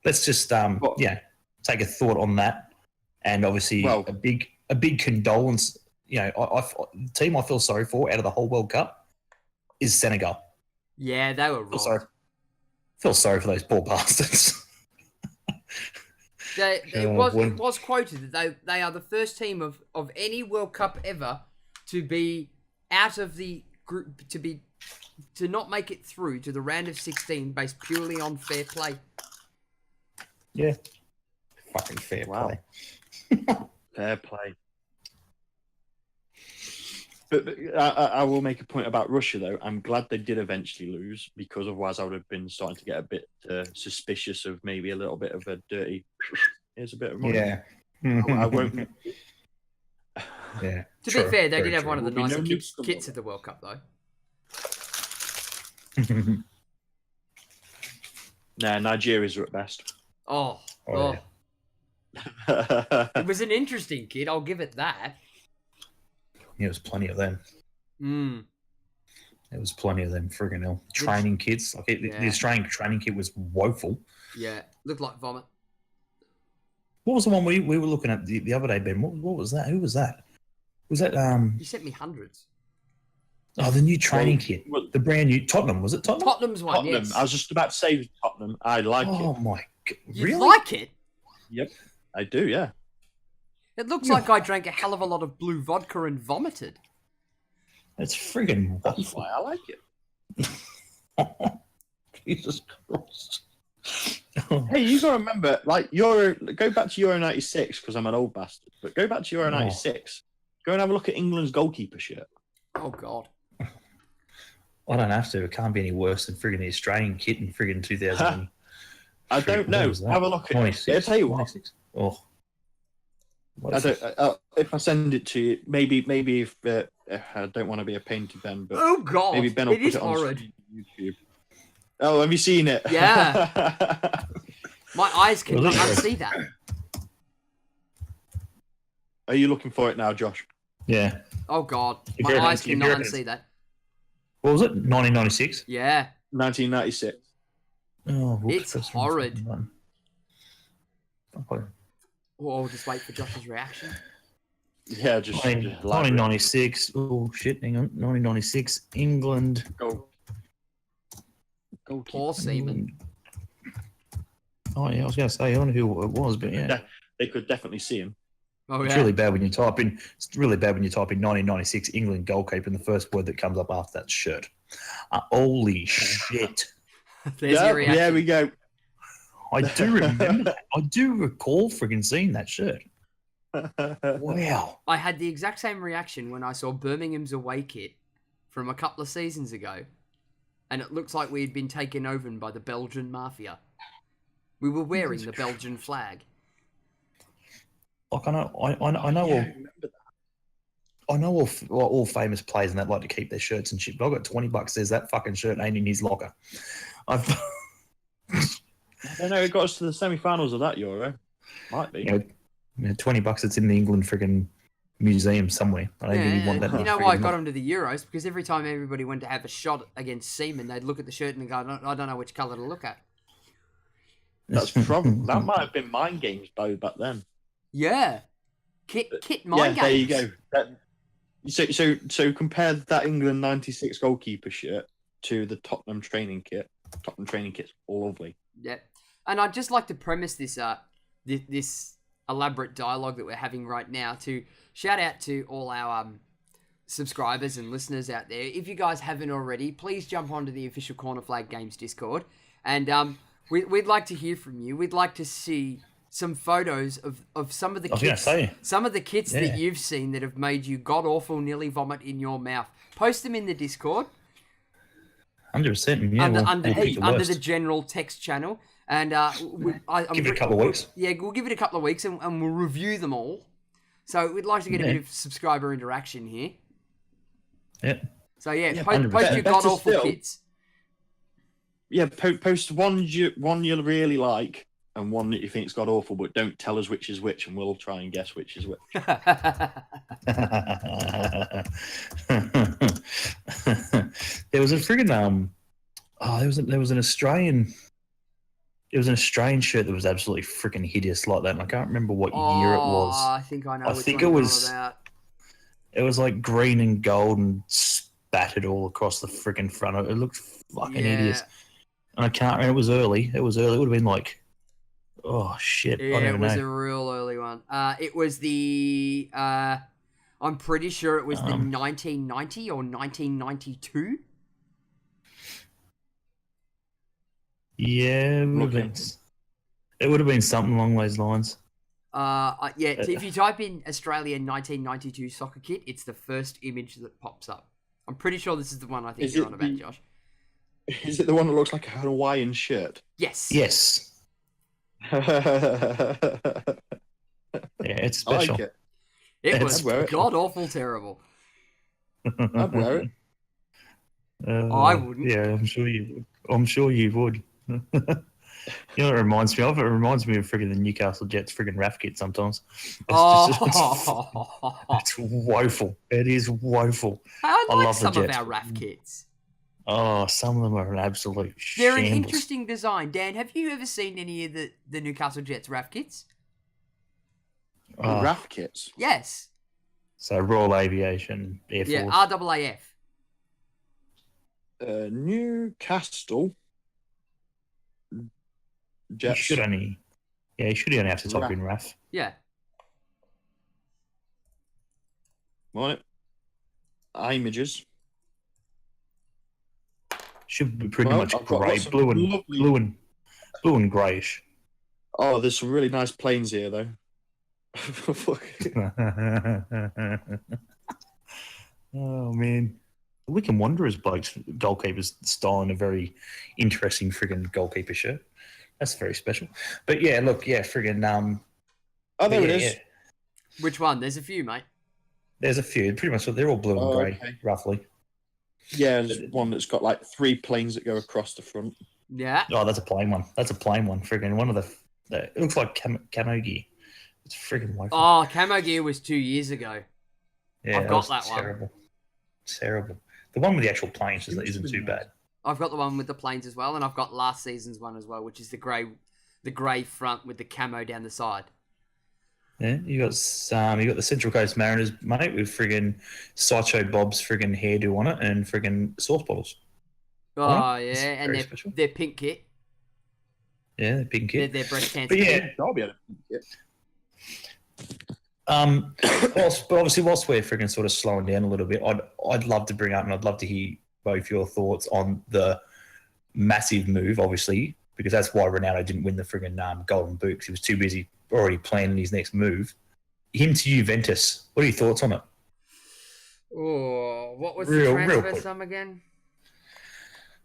[SPEAKER 2] Let's just take a thought on that, and obviously a big condolence. The team I feel sorry for out of the whole World Cup is Senegal.
[SPEAKER 1] Yeah, they were wrong.
[SPEAKER 2] Feel sorry for those poor bastards.
[SPEAKER 1] It was quoted that they are the first team of any World Cup ever to be out of the group to not make it through to the round of 16 based purely on fair play.
[SPEAKER 2] Yeah, fucking fair play.
[SPEAKER 3] Fair play. But I will make a point about Russia, though. I'm glad they did eventually lose because otherwise I would have been starting to get a bit suspicious of maybe a little bit of a dirty. Here's a bit of money.
[SPEAKER 2] Yeah.
[SPEAKER 3] I won't.
[SPEAKER 2] Yeah.
[SPEAKER 1] To be fair, they did have one of the
[SPEAKER 3] There'll be
[SPEAKER 1] nicer
[SPEAKER 3] no
[SPEAKER 1] kits at the World Cup, though.
[SPEAKER 3] Nah, Nigeria's are at best.
[SPEAKER 1] Oh.
[SPEAKER 2] Yeah.
[SPEAKER 1] It was an interesting kit, I'll give it that.
[SPEAKER 2] There was plenty of them.
[SPEAKER 1] Mm.
[SPEAKER 2] There was plenty of them friggin' hell. Training kits. Like the Australian training kit was woeful.
[SPEAKER 1] Yeah, looked like vomit.
[SPEAKER 2] What was the one we were looking at the other day, Ben? What was that? Who was that? Was that
[SPEAKER 1] You sent me hundreds.
[SPEAKER 2] Oh, the new training kit, the brand new Tottenham. Was it Tottenham?
[SPEAKER 1] Tottenham's one.
[SPEAKER 3] Tottenham.
[SPEAKER 1] Yes.
[SPEAKER 3] I was just about to say Tottenham. I like it.
[SPEAKER 2] Oh my god!
[SPEAKER 1] You
[SPEAKER 2] Really?
[SPEAKER 1] like it?
[SPEAKER 3] Yep, I do. Yeah.
[SPEAKER 1] It looks like I drank a hell of a lot of blue vodka and vomited.
[SPEAKER 2] It's friggin'
[SPEAKER 3] That's
[SPEAKER 2] wonderful.
[SPEAKER 3] why I like it.
[SPEAKER 2] Jesus Christ!
[SPEAKER 3] Hey, you gotta remember, like go back to Euro '96 because I'm an old bastard. But go back to Euro '96. Go and have a look at England's goalkeeper shirt.
[SPEAKER 1] Oh God.
[SPEAKER 2] I don't have to. It can't be any worse than friggin' the Australian kit in friggin' 2000.
[SPEAKER 3] I don't know. Have a look at it. I'll tell you what.
[SPEAKER 2] 26? Oh.
[SPEAKER 3] I don't. If I send it to you, maybe if I don't want to be a pain to Ben, but
[SPEAKER 1] Oh God.
[SPEAKER 3] maybe Ben will
[SPEAKER 1] It
[SPEAKER 3] put
[SPEAKER 1] is
[SPEAKER 3] it on
[SPEAKER 1] horrid.
[SPEAKER 3] YouTube. Oh, have you seen it?
[SPEAKER 1] Yeah. My eyes can
[SPEAKER 2] Well,
[SPEAKER 1] unsee that.
[SPEAKER 3] Are you looking for it now, Josh?
[SPEAKER 2] Yeah.
[SPEAKER 1] Oh God.
[SPEAKER 2] If
[SPEAKER 1] My
[SPEAKER 2] you're-
[SPEAKER 1] eyes
[SPEAKER 2] if
[SPEAKER 1] cannot
[SPEAKER 2] you're-
[SPEAKER 1] unsee that.
[SPEAKER 2] What was it? 1996.
[SPEAKER 1] Yeah.
[SPEAKER 3] 1996.
[SPEAKER 2] Oh, whoops,
[SPEAKER 1] It's
[SPEAKER 2] that's the wrong
[SPEAKER 1] horrid.
[SPEAKER 2] fucking one. Okay.
[SPEAKER 1] Well, I'll just wait for Josh's reaction.
[SPEAKER 3] Yeah, just
[SPEAKER 2] 1996. Oh shit! Hang on. 1996. England.
[SPEAKER 3] go.
[SPEAKER 1] Poor Seaman.
[SPEAKER 2] Oh yeah, I was going to say I don't know who it was, but yeah,
[SPEAKER 3] They could definitely see him.
[SPEAKER 1] Oh
[SPEAKER 2] it's
[SPEAKER 1] yeah.
[SPEAKER 2] really bad when you type in. It's really bad when you type in 1996 England goalkeeper, and the first word that comes up after that shirt. Holy shit!
[SPEAKER 1] There's your reaction.
[SPEAKER 3] There we go.
[SPEAKER 2] I do remember that. I do recall friggin' seeing that shirt. Wow.
[SPEAKER 1] I had the exact same reaction when I saw Birmingham's away kit from a couple of seasons ago, and it looks like we had been taken over by the Belgian mafia. We were wearing the Belgian flag.
[SPEAKER 2] Like I know all famous players and that like to keep their shirts and shit. But I got $20. Says that fucking shirt ain't in his locker.
[SPEAKER 3] I don't know. It got us to the semi-finals of that Euro. Might be.
[SPEAKER 2] You know, $20. It's in the England friggin' museum somewhere. I don't even want that.
[SPEAKER 1] You know why I got them to the Euros? Because every time everybody went to have a shot against Seaman, they'd look at the shirt and go, I don't know which colour to look at.
[SPEAKER 3] That's probably that might have been mind games back then.
[SPEAKER 1] Yeah. Kit mind games.
[SPEAKER 3] There you go. So compare that England '96 goalkeeper shirt to the Tottenham training kit. Tottenham training kit's lovely.
[SPEAKER 1] Yeah. And I'd just like to premise this this elaborate dialogue that we're having right now to shout out to all our subscribers and listeners out there. If you guys haven't already, please jump onto the official Corner Flag Games Discord, and we'd like to hear from you. We'd like to see some photos of some of the kits, some of the kits that you've seen that have made you god awful, nearly vomit in your mouth. Post them in the Discord.
[SPEAKER 2] 100%. Yeah,
[SPEAKER 1] under the general text channel, and
[SPEAKER 2] give it a couple of weeks.
[SPEAKER 1] Yeah, we'll give it a couple of weeks, and we'll review them all. So we'd like to get a bit of subscriber interaction here.
[SPEAKER 2] Yeah.
[SPEAKER 1] So post your god awful kits.
[SPEAKER 3] Yeah, post one you'll really like and one that you think's god awful, but don't tell us which is which, and we'll try and guess which is which.
[SPEAKER 2] There was a friggin' there was an Australian. It was an Australian shirt that was absolutely freaking hideous like that, and I can't remember what year it was.
[SPEAKER 1] I think I know.
[SPEAKER 2] I think it was. It was like green and gold and spattered all across the freaking front. It looked fucking hideous. And I can't remember. It was early. It would have been like, oh shit.
[SPEAKER 1] Yeah, it was a real early one. It was the. I'm pretty sure it was the 1990 or 1992.
[SPEAKER 2] Yeah, it would have been something along those lines.
[SPEAKER 1] If you type in Australian 1992 soccer kit, it's the first image that pops up. I'm pretty sure this is the one I think you're on about, Josh.
[SPEAKER 3] Is it the one that looks like a Hawaiian shirt?
[SPEAKER 1] Yes.
[SPEAKER 2] Yes. Yeah, it's special.
[SPEAKER 3] I like it.
[SPEAKER 1] It was god awful terrible.
[SPEAKER 3] I'd wear it.
[SPEAKER 1] I wouldn't.
[SPEAKER 2] Yeah, I'm sure you would. You know what it reminds me of? It reminds me of friggin' the Newcastle Jets friggin' RAF kit sometimes. It's woeful. It is woeful.
[SPEAKER 1] I like
[SPEAKER 2] love the
[SPEAKER 1] some of
[SPEAKER 2] Jets.
[SPEAKER 1] our RAF kits.
[SPEAKER 2] Oh, some of them are an absolute
[SPEAKER 1] They're an
[SPEAKER 2] shambles.
[SPEAKER 1] interesting design. Dan, have you ever seen any of the Newcastle Jets RAF kits?
[SPEAKER 3] RAF kits.
[SPEAKER 1] Yes.
[SPEAKER 2] So Royal Aviation, Air Force.
[SPEAKER 1] Yeah, RAAF.
[SPEAKER 3] Newcastle Jets.
[SPEAKER 2] You should only have to type in RAF.
[SPEAKER 1] Yeah.
[SPEAKER 3] Right. Images.
[SPEAKER 2] Should be pretty
[SPEAKER 3] Well,
[SPEAKER 2] much
[SPEAKER 3] I've got
[SPEAKER 2] grey,
[SPEAKER 3] lots of lovely-
[SPEAKER 2] blue and greyish.
[SPEAKER 3] Oh, there's some really nice planes here, though.
[SPEAKER 2] Oh man, Wickham Wanderers blokes goalkeepers styling a very interesting friggin' goalkeeper shirt. That's very special. But yeah, look, yeah, friggin'
[SPEAKER 3] Oh, there it is.
[SPEAKER 2] Yeah.
[SPEAKER 1] Which one? There's a few, mate.
[SPEAKER 2] There's a few. Pretty much, they're all blue and grey,
[SPEAKER 3] okay.
[SPEAKER 2] roughly.
[SPEAKER 3] Yeah, there's one that's got like 3 planes that go across the front.
[SPEAKER 1] Yeah.
[SPEAKER 2] Oh, that's a plain one. Friggin' one of the it looks like camo gear. It's friggin' woeful.
[SPEAKER 1] Oh, camo gear was 2 years ago.
[SPEAKER 2] Yeah,
[SPEAKER 1] I've got
[SPEAKER 2] was
[SPEAKER 1] that one.
[SPEAKER 2] terrible. Terrible. The one with the actual planes isn't too bad.
[SPEAKER 1] I've got the one with the planes as well, and I've got last season's one as well, which is the grey front with the camo down the side.
[SPEAKER 2] Yeah, you got the Central Coast Mariners, mate, with friggin' Sideshow Bob's friggin' hairdo on it and friggin' sauce bottles.
[SPEAKER 1] Oh,
[SPEAKER 2] Right?
[SPEAKER 1] yeah,
[SPEAKER 2] It's
[SPEAKER 1] and
[SPEAKER 2] very special.
[SPEAKER 1] their pink kit.
[SPEAKER 2] Yeah, the pink kit.
[SPEAKER 1] Their breast cancer
[SPEAKER 2] But yeah,
[SPEAKER 1] kit.
[SPEAKER 3] Derby had a pink kit.
[SPEAKER 2] but obviously, whilst we're friggin' sort of slowing down a little bit, I'd love to bring up and I'd love to hear both your thoughts on the massive move, obviously, because that's why Ronaldo didn't win the friggin' Golden Boot, because he was too busy already planning his next move. Him to Juventus. What are your thoughts on it?
[SPEAKER 1] Oh, what was
[SPEAKER 2] Real
[SPEAKER 1] the transfer
[SPEAKER 2] quick.
[SPEAKER 1] sum again?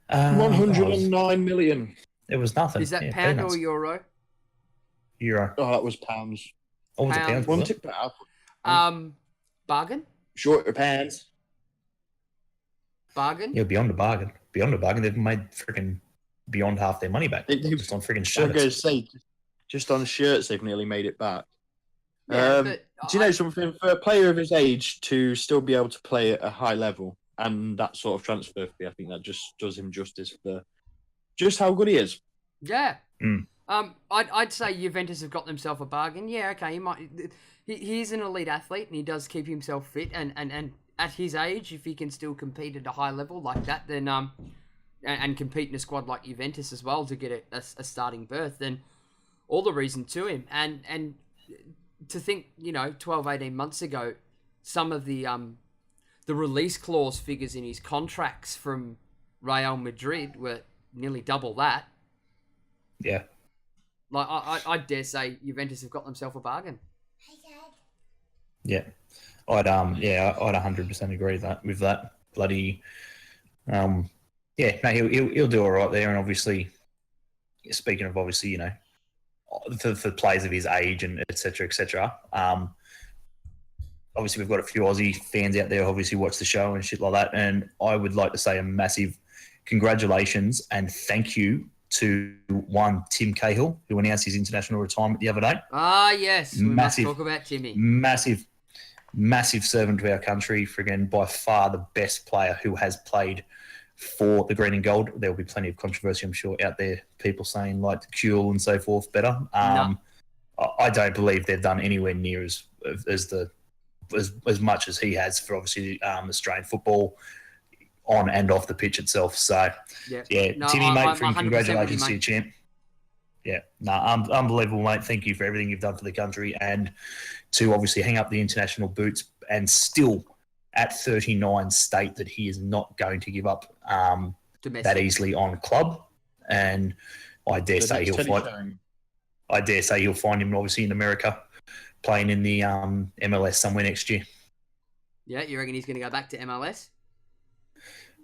[SPEAKER 3] 109 million.
[SPEAKER 2] It was nothing.
[SPEAKER 1] Is that
[SPEAKER 2] Yeah,
[SPEAKER 1] pound
[SPEAKER 2] peanuts.
[SPEAKER 1] or euro?
[SPEAKER 2] Euro?
[SPEAKER 3] Oh, that was pounds.
[SPEAKER 2] What was it,
[SPEAKER 1] Pound.
[SPEAKER 2] pounds?
[SPEAKER 3] One
[SPEAKER 2] was it?
[SPEAKER 3] tick better.
[SPEAKER 1] Bargain?
[SPEAKER 3] Shorter pounds.
[SPEAKER 1] Bargain?
[SPEAKER 2] Yeah, beyond a bargain. Beyond a bargain. They've made friggin' beyond half their money back. Just on friggin'
[SPEAKER 3] I was going to
[SPEAKER 2] shirts.
[SPEAKER 3] say, just on shirts, they've nearly made it back.
[SPEAKER 1] Yeah,
[SPEAKER 3] Do you know something? For a player of his age to still be able to play at a high level and that sort of transfer fee, I think that just does him justice for just how good he is.
[SPEAKER 1] Yeah.
[SPEAKER 2] Mm.
[SPEAKER 1] I'd say Juventus have got themselves a bargain. Yeah, okay. He's an elite athlete and he does keep himself fit. And at his age, if he can still compete at a high level like that, then and compete in a squad like Juventus as well to get a starting berth, then all the reason to him. And to think, 12, 18 months ago, some of the release clause figures in his contracts from Real Madrid were nearly double that.
[SPEAKER 2] Yeah.
[SPEAKER 1] Like, I dare say Juventus have got themselves a bargain.
[SPEAKER 2] Yeah. I'd 100% agree with that. Bloody yeah, no, he'll do all right there, and obviously speaking of obviously, for players of his age and et cetera, obviously we've got a few Aussie fans out there who obviously watch the show and shit like that, and I would like to say a massive congratulations and thank you to Tim Cahill, who announced his international retirement the other day.
[SPEAKER 1] Ah, yes. We must talk about Timmy.
[SPEAKER 2] Massive servant to our country. Friggin' by far the best player who has played for the green and gold. There will be plenty of controversy, I'm sure, out there. People saying like Kuhl and so forth better.
[SPEAKER 1] No.
[SPEAKER 2] I don't believe they've done anywhere near as much as he has for obviously Australian football on and off the pitch itself. So yeah,
[SPEAKER 1] No,
[SPEAKER 2] Timmy, mate,
[SPEAKER 1] I'm 100%
[SPEAKER 2] congratulations
[SPEAKER 1] with
[SPEAKER 2] to
[SPEAKER 1] you,
[SPEAKER 2] you, champ. Yeah, no, unbelievable, mate. Thank you for everything you've done for the country and to obviously hang up the international boots and still at 39 state that he is not going to give up that easily on club. And I dare say he'll find him obviously in America playing in the MLS somewhere next year.
[SPEAKER 1] Yeah, you reckon he's going to go back to MLS?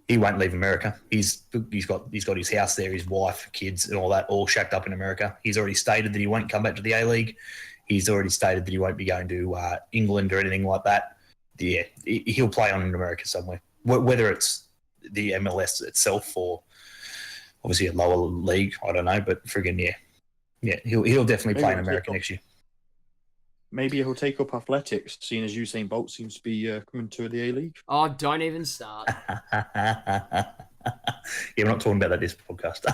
[SPEAKER 2] He won't leave America. He's got his house there, his wife, kids, and all that, all shacked up in America. He's already stated that he won't come back to the A-League. He's already stated that he won't be going to England or anything like that. Yeah, he'll play on in America somewhere, whether it's the MLS itself or obviously a lower league. I don't know, but friggin' yeah, he'll definitely play in America next year.
[SPEAKER 3] Maybe he'll take up athletics, seeing as Usain Bolt seems to be coming to the A-League.
[SPEAKER 1] Oh, don't even start.
[SPEAKER 2] Yeah, we're not talking about that this podcast.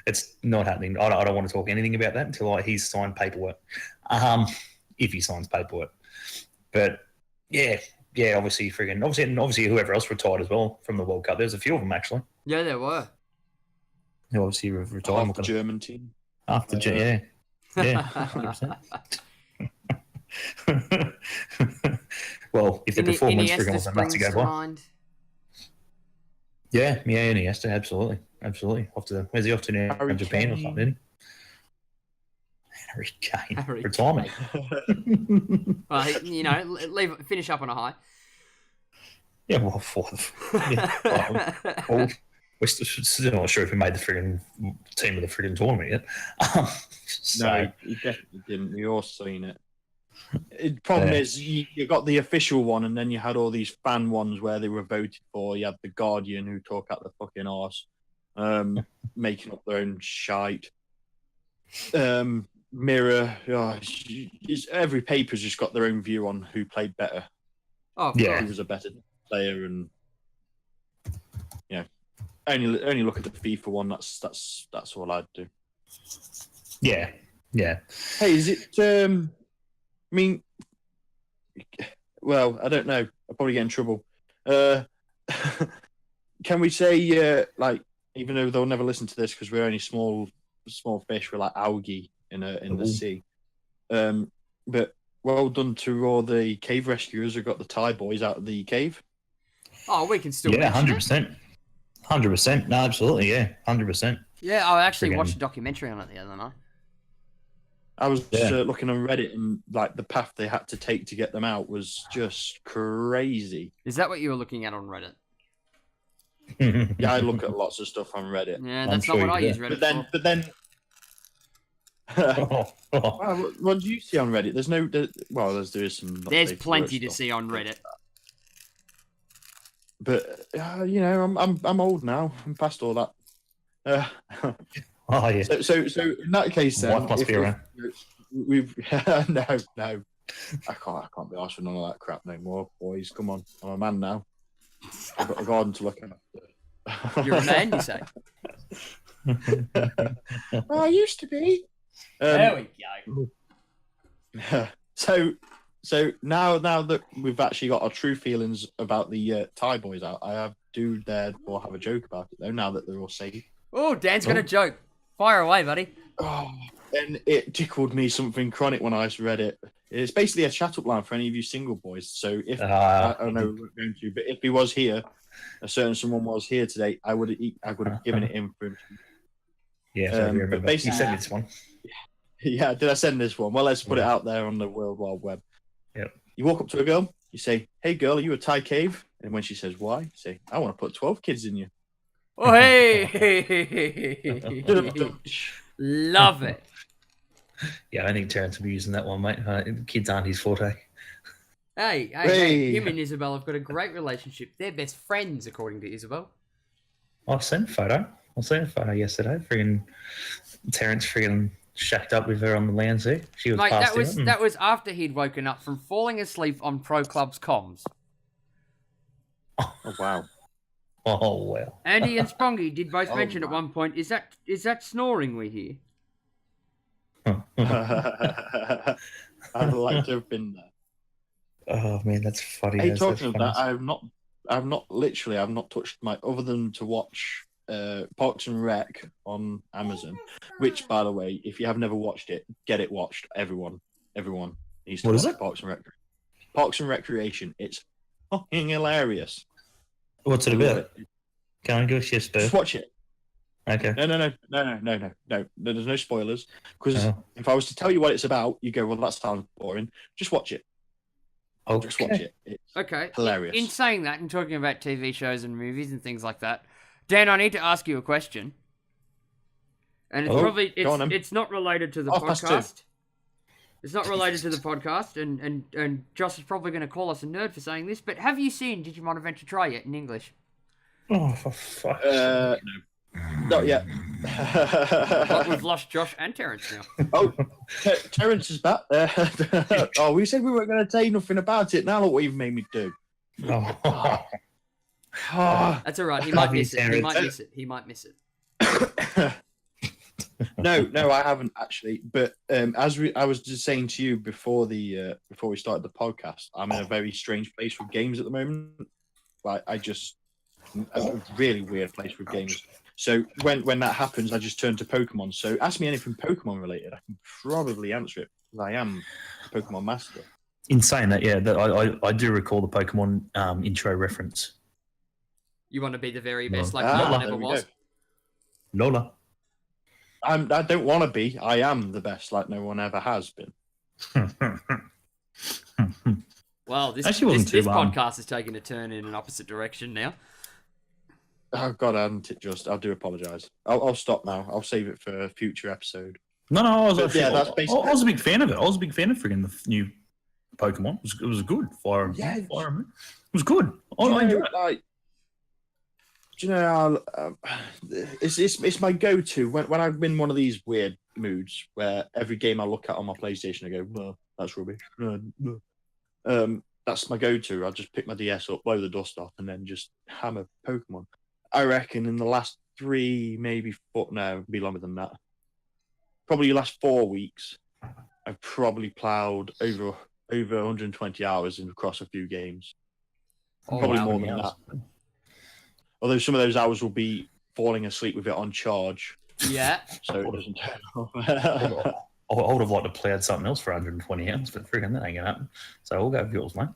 [SPEAKER 2] It's not happening. I don't want to talk anything about that until he's signed paperwork. If he signs paperwork. But yeah, obviously whoever else retired as well from the World Cup. There's a few of them actually.
[SPEAKER 1] Yeah, there were.
[SPEAKER 2] Who obviously retired.
[SPEAKER 3] Half the German team.
[SPEAKER 2] After yeah, 100%. Well, if the performance friggin' wasn't enough to go by. Yeah, Iniesta, absolutely. Where's he off to now?
[SPEAKER 3] Harry
[SPEAKER 2] Japan
[SPEAKER 3] Kane.
[SPEAKER 2] or something? Harry Kane.
[SPEAKER 1] Harry
[SPEAKER 2] Retirement.
[SPEAKER 1] Well, finish up on a high.
[SPEAKER 2] Yeah, well, we're still not sure if he made the friggin' team of the friggin' tournament yet.
[SPEAKER 3] No, he definitely didn't. We all seen it. The problem is you got the official one, and then you had all these fan ones where they were voted for. You had the Guardian who talk out the fucking arse, making up their own shite. Mirror, every paper's just got their own view on who played better.
[SPEAKER 1] Oh,
[SPEAKER 2] yeah,
[SPEAKER 3] who was a better player, and only look at the FIFA one. That's all I'd do.
[SPEAKER 2] Yeah.
[SPEAKER 3] Hey, is it? I mean, well, I don't know. I'll probably get in trouble. Can we say, even though they'll never listen to this because we're only small fish, we're like algae in the sea. But well done to all the cave rescuers who got the Thai boys out of the cave.
[SPEAKER 1] Oh, we can still.
[SPEAKER 2] Yeah, 100%. 100%. No, absolutely. Yeah, 100%.
[SPEAKER 1] Yeah, I actually watched a documentary on it the other night.
[SPEAKER 3] I was looking on Reddit, and the path they had to take to get them out was just crazy.
[SPEAKER 1] Is that what you were looking at on Reddit?
[SPEAKER 3] Yeah, I look at lots of stuff on Reddit.
[SPEAKER 1] Yeah, that's not what I use Reddit for.
[SPEAKER 3] But then, well, what do you see on Reddit? There is some.
[SPEAKER 1] There's plenty to see on Reddit.
[SPEAKER 3] But I'm old now. I'm past all that.
[SPEAKER 2] Oh yeah.
[SPEAKER 3] So in that case, then,
[SPEAKER 2] Wife must be around.
[SPEAKER 3] We've no. I can't be arsed with none of that crap no more, boys. Come on, I'm a man now. I've got a garden to look after.
[SPEAKER 1] You're a man, you say?
[SPEAKER 3] Well, I used to be.
[SPEAKER 1] There we
[SPEAKER 3] go. So now that we've actually got our true feelings about the Thai boys out, I do therefore have a joke about it though. Now that they're all safe.
[SPEAKER 1] Oh, Dan's got a joke. Fire away, buddy.
[SPEAKER 3] Oh, and it tickled me something chronic when I read it. It's basically a chat up line for any of you single boys. So if I don't know we're going to, but if he was here, a certain someone was here today, I would have given it in for him.
[SPEAKER 2] Yeah,
[SPEAKER 3] but basically,
[SPEAKER 2] you sent this one.
[SPEAKER 3] Yeah, did I send this one? Well, let's put it out there on the World Wide Web.
[SPEAKER 2] Yep.
[SPEAKER 3] You walk up to a girl, you say, "Hey, girl, are you a Thai cave?" And when she says, "Why?" you say, "I want to put 12 kids in you."
[SPEAKER 1] Oh, hey! Love it.
[SPEAKER 2] Yeah, I don't think Terrence will be using that one, mate. Kids aren't his forte.
[SPEAKER 1] Hey, him and Isabel have got a great relationship. They're best friends, according to Isabel.
[SPEAKER 2] I sent a photo. I seen a photo yesterday. Friggin' Terrence friggin' shacked up with her on the land sea. She was passed out.
[SPEAKER 1] That was after he'd woken up from falling asleep on Pro Club's comms.
[SPEAKER 3] Oh, wow.
[SPEAKER 2] Oh, well.
[SPEAKER 1] Andy and Sprongy did both mention at one point, is that snoring we hear?
[SPEAKER 3] I'd like to have been there.
[SPEAKER 2] Oh man, that's funny.
[SPEAKER 3] Hey, talking of that, I've not touched my, other than to watch Parks and Rec on Amazon, which, by the way, if you have never watched it, get it watched. Everyone needs to watch Parks and Rec. Parks and Recreation. It's fucking hilarious.
[SPEAKER 2] What's it about? Can I go just
[SPEAKER 3] watch it.
[SPEAKER 2] Okay.
[SPEAKER 3] No. There's no spoilers. Because if I was to tell you what it's about, you go, well, that sounds boring. Just watch it.
[SPEAKER 2] Okay.
[SPEAKER 3] Just watch it. It's hilarious.
[SPEAKER 1] In saying that and talking about TV shows and movies and things like that, Dan, I need to ask you a question. And it's it's not related to the podcast. It's not related to the podcast, and Josh is probably going to call us a nerd for saying this, but have you seen Digimon Adventure Try yet in English?
[SPEAKER 2] Oh, for fuck's
[SPEAKER 3] no. Not yet.
[SPEAKER 1] But we've lost Josh and Terence now.
[SPEAKER 3] Oh, Terence is back. Oh, we said we weren't going to say nothing about it. Now look what you've made me do.
[SPEAKER 2] Oh.
[SPEAKER 1] That's all right. He might
[SPEAKER 2] Love you,
[SPEAKER 1] miss it. He
[SPEAKER 2] Terence.
[SPEAKER 1] might miss it. He might miss it.
[SPEAKER 3] No, I haven't actually. But I was just saying to you before we started the podcast, I'm in a very strange place with games at the moment. Like a really weird place with games. So when that happens, I just turn to Pokemon. So ask me anything Pokemon related, I can probably answer it. I am a Pokemon master.
[SPEAKER 2] In saying that, yeah, I do recall the Pokemon intro reference.
[SPEAKER 1] You want to be the very best, like
[SPEAKER 3] Ah,
[SPEAKER 1] no one
[SPEAKER 3] there
[SPEAKER 1] ever
[SPEAKER 3] we
[SPEAKER 1] was.
[SPEAKER 3] go.
[SPEAKER 2] Lola.
[SPEAKER 3] I don't want to be. I am the best, like no one ever has been.
[SPEAKER 1] Well, this
[SPEAKER 2] Actually wasn't
[SPEAKER 1] this
[SPEAKER 2] too
[SPEAKER 1] podcast is taking a turn in an opposite direction now.
[SPEAKER 3] Oh God, I haven't it just. I do apologise. I'll stop now. I'll save it for a future episode.
[SPEAKER 2] No, I was
[SPEAKER 3] But
[SPEAKER 2] actually,
[SPEAKER 3] yeah, that's
[SPEAKER 2] I
[SPEAKER 3] basically-
[SPEAKER 2] was a big fan of it. I was a big fan of friggin' the new Pokemon. It was good. Fire
[SPEAKER 3] Yeah.
[SPEAKER 2] it was good. I
[SPEAKER 3] Do you
[SPEAKER 2] enjoyed
[SPEAKER 3] know,
[SPEAKER 2] it.
[SPEAKER 3] like, do you know how, it's my go-to when I'm in one of these weird moods where every game I look at on my PlayStation I go, well, that's rubbish. That's my go-to. I'll just pick my DS up, blow the dust off, and then just hammer Pokemon. I reckon in the last 3, maybe 4, no, it'd be longer than that. Probably the last 4 weeks, I've probably ploughed over 120 hours across a few games.
[SPEAKER 1] Oh,
[SPEAKER 3] Probably
[SPEAKER 1] wow.
[SPEAKER 3] more than that. Although some of those hours will be falling asleep with it on charge,
[SPEAKER 1] Yeah.
[SPEAKER 3] so it doesn't turn off.
[SPEAKER 2] I would have liked to play something else for 120 hours, but friggin' that ain't gonna happen. So we'll go with yours, mate.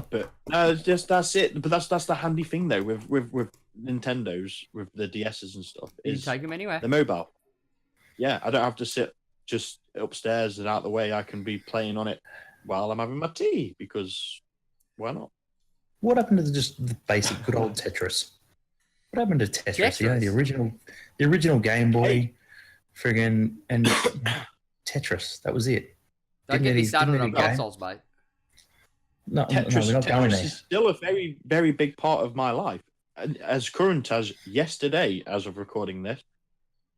[SPEAKER 3] But no, it's just that's it. But that's the handy thing though with Nintendos, with the DSs and stuff.
[SPEAKER 1] You can
[SPEAKER 3] Is
[SPEAKER 1] take him anywhere.
[SPEAKER 3] the mobile. Yeah, I don't have to sit just upstairs and out the way. I can be playing on it while I'm having my tea because why not?
[SPEAKER 2] What happened to just the basic good old Tetris? What happened to Tetris? You know, the original Game Boy,
[SPEAKER 3] Hey.
[SPEAKER 2] friggin' and Tetris. That was it.
[SPEAKER 1] Don't get me started on
[SPEAKER 2] didn't any game.
[SPEAKER 1] consoles, mate.
[SPEAKER 2] No,
[SPEAKER 3] Tetris,
[SPEAKER 2] we're not going
[SPEAKER 3] Tetris
[SPEAKER 2] there.
[SPEAKER 3] is still a very, very big part of my life. And as current as yesterday, as of recording this,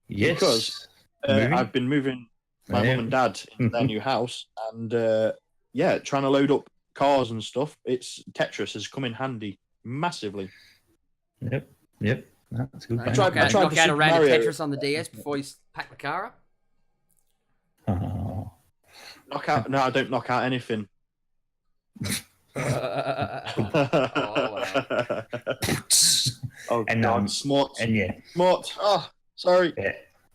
[SPEAKER 2] Yes.
[SPEAKER 3] because
[SPEAKER 2] Moving?
[SPEAKER 3] I've been moving my
[SPEAKER 2] Yeah.
[SPEAKER 3] mum and dad into their new house, and trying to load up cars and stuff. Tetris has come in handy massively.
[SPEAKER 2] Yep. No, that's a good.
[SPEAKER 1] I
[SPEAKER 2] game.
[SPEAKER 3] tried-
[SPEAKER 1] knock
[SPEAKER 3] I tried
[SPEAKER 1] out
[SPEAKER 3] the
[SPEAKER 1] a
[SPEAKER 3] Super
[SPEAKER 1] round of
[SPEAKER 3] Mario-
[SPEAKER 1] Tetris on the DS before you pack the car up.
[SPEAKER 2] Oh.
[SPEAKER 3] Knock out? No, I don't knock out anything.
[SPEAKER 1] Oh,
[SPEAKER 3] Oh,
[SPEAKER 2] And,
[SPEAKER 3] God, smart.
[SPEAKER 2] And yeah,
[SPEAKER 3] Smart. Oh, sorry.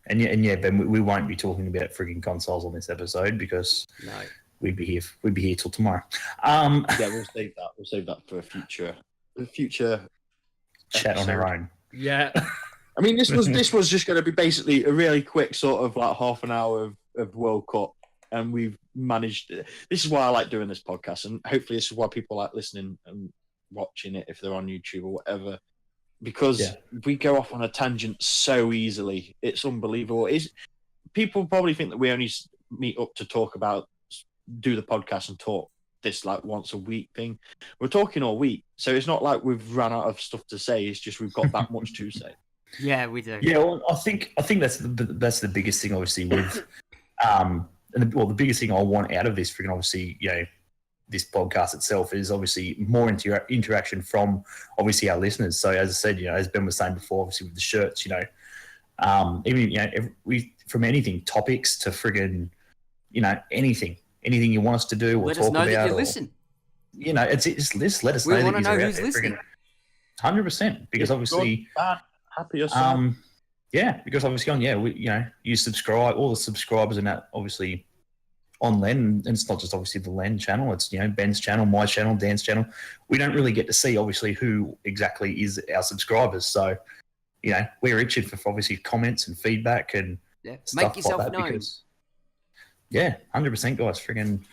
[SPEAKER 2] Ben, we won't be talking about frigging consoles on this episode because
[SPEAKER 1] no.
[SPEAKER 2] we'd be here till tomorrow.
[SPEAKER 3] Yeah, we'll save that. We'll save that for a future
[SPEAKER 2] Chat on our own.
[SPEAKER 1] Yeah.
[SPEAKER 3] I mean, this was just going to be basically a really quick sort of like half an hour of World Cup, and we've managed. This is why I like doing this podcast, and hopefully this is why people like listening and watching it if they're on YouTube or whatever, because we go off on a tangent so easily. It's unbelievable. People probably think that we only meet up to do the podcast and talk this like once a week thing. We're talking all week, so it's not like we've run out of stuff to say. It's just we've got that much to say.
[SPEAKER 1] Yeah, we do.
[SPEAKER 2] Yeah, well, I think that's the biggest thing, obviously, with the biggest thing I want out of this, freaking obviously, this podcast itself is obviously more interaction from obviously our listeners. So as I said, as Ben was saying before, obviously with the shirts, even from anything, topics to friggin', anything you want us to do or
[SPEAKER 1] Let
[SPEAKER 2] talk
[SPEAKER 1] us know
[SPEAKER 2] about.
[SPEAKER 1] that you listen.
[SPEAKER 2] Just let us
[SPEAKER 1] We
[SPEAKER 2] know
[SPEAKER 1] want to
[SPEAKER 2] that
[SPEAKER 1] know
[SPEAKER 2] you're
[SPEAKER 1] who's
[SPEAKER 2] out there,
[SPEAKER 1] listening.
[SPEAKER 2] 100%, because obviously.
[SPEAKER 3] Good, bad, happy or sad.
[SPEAKER 2] Because obviously you subscribe, all the subscribers and that obviously on Len, and it's not just obviously the Len channel, it's Ben's channel, my channel, Dan's channel. We don't really get to see obviously who exactly is our subscribers. So, we're itching for obviously comments and feedback and stuff
[SPEAKER 1] Make yourself
[SPEAKER 2] like that
[SPEAKER 1] known.
[SPEAKER 2] because 100% guys, friggin'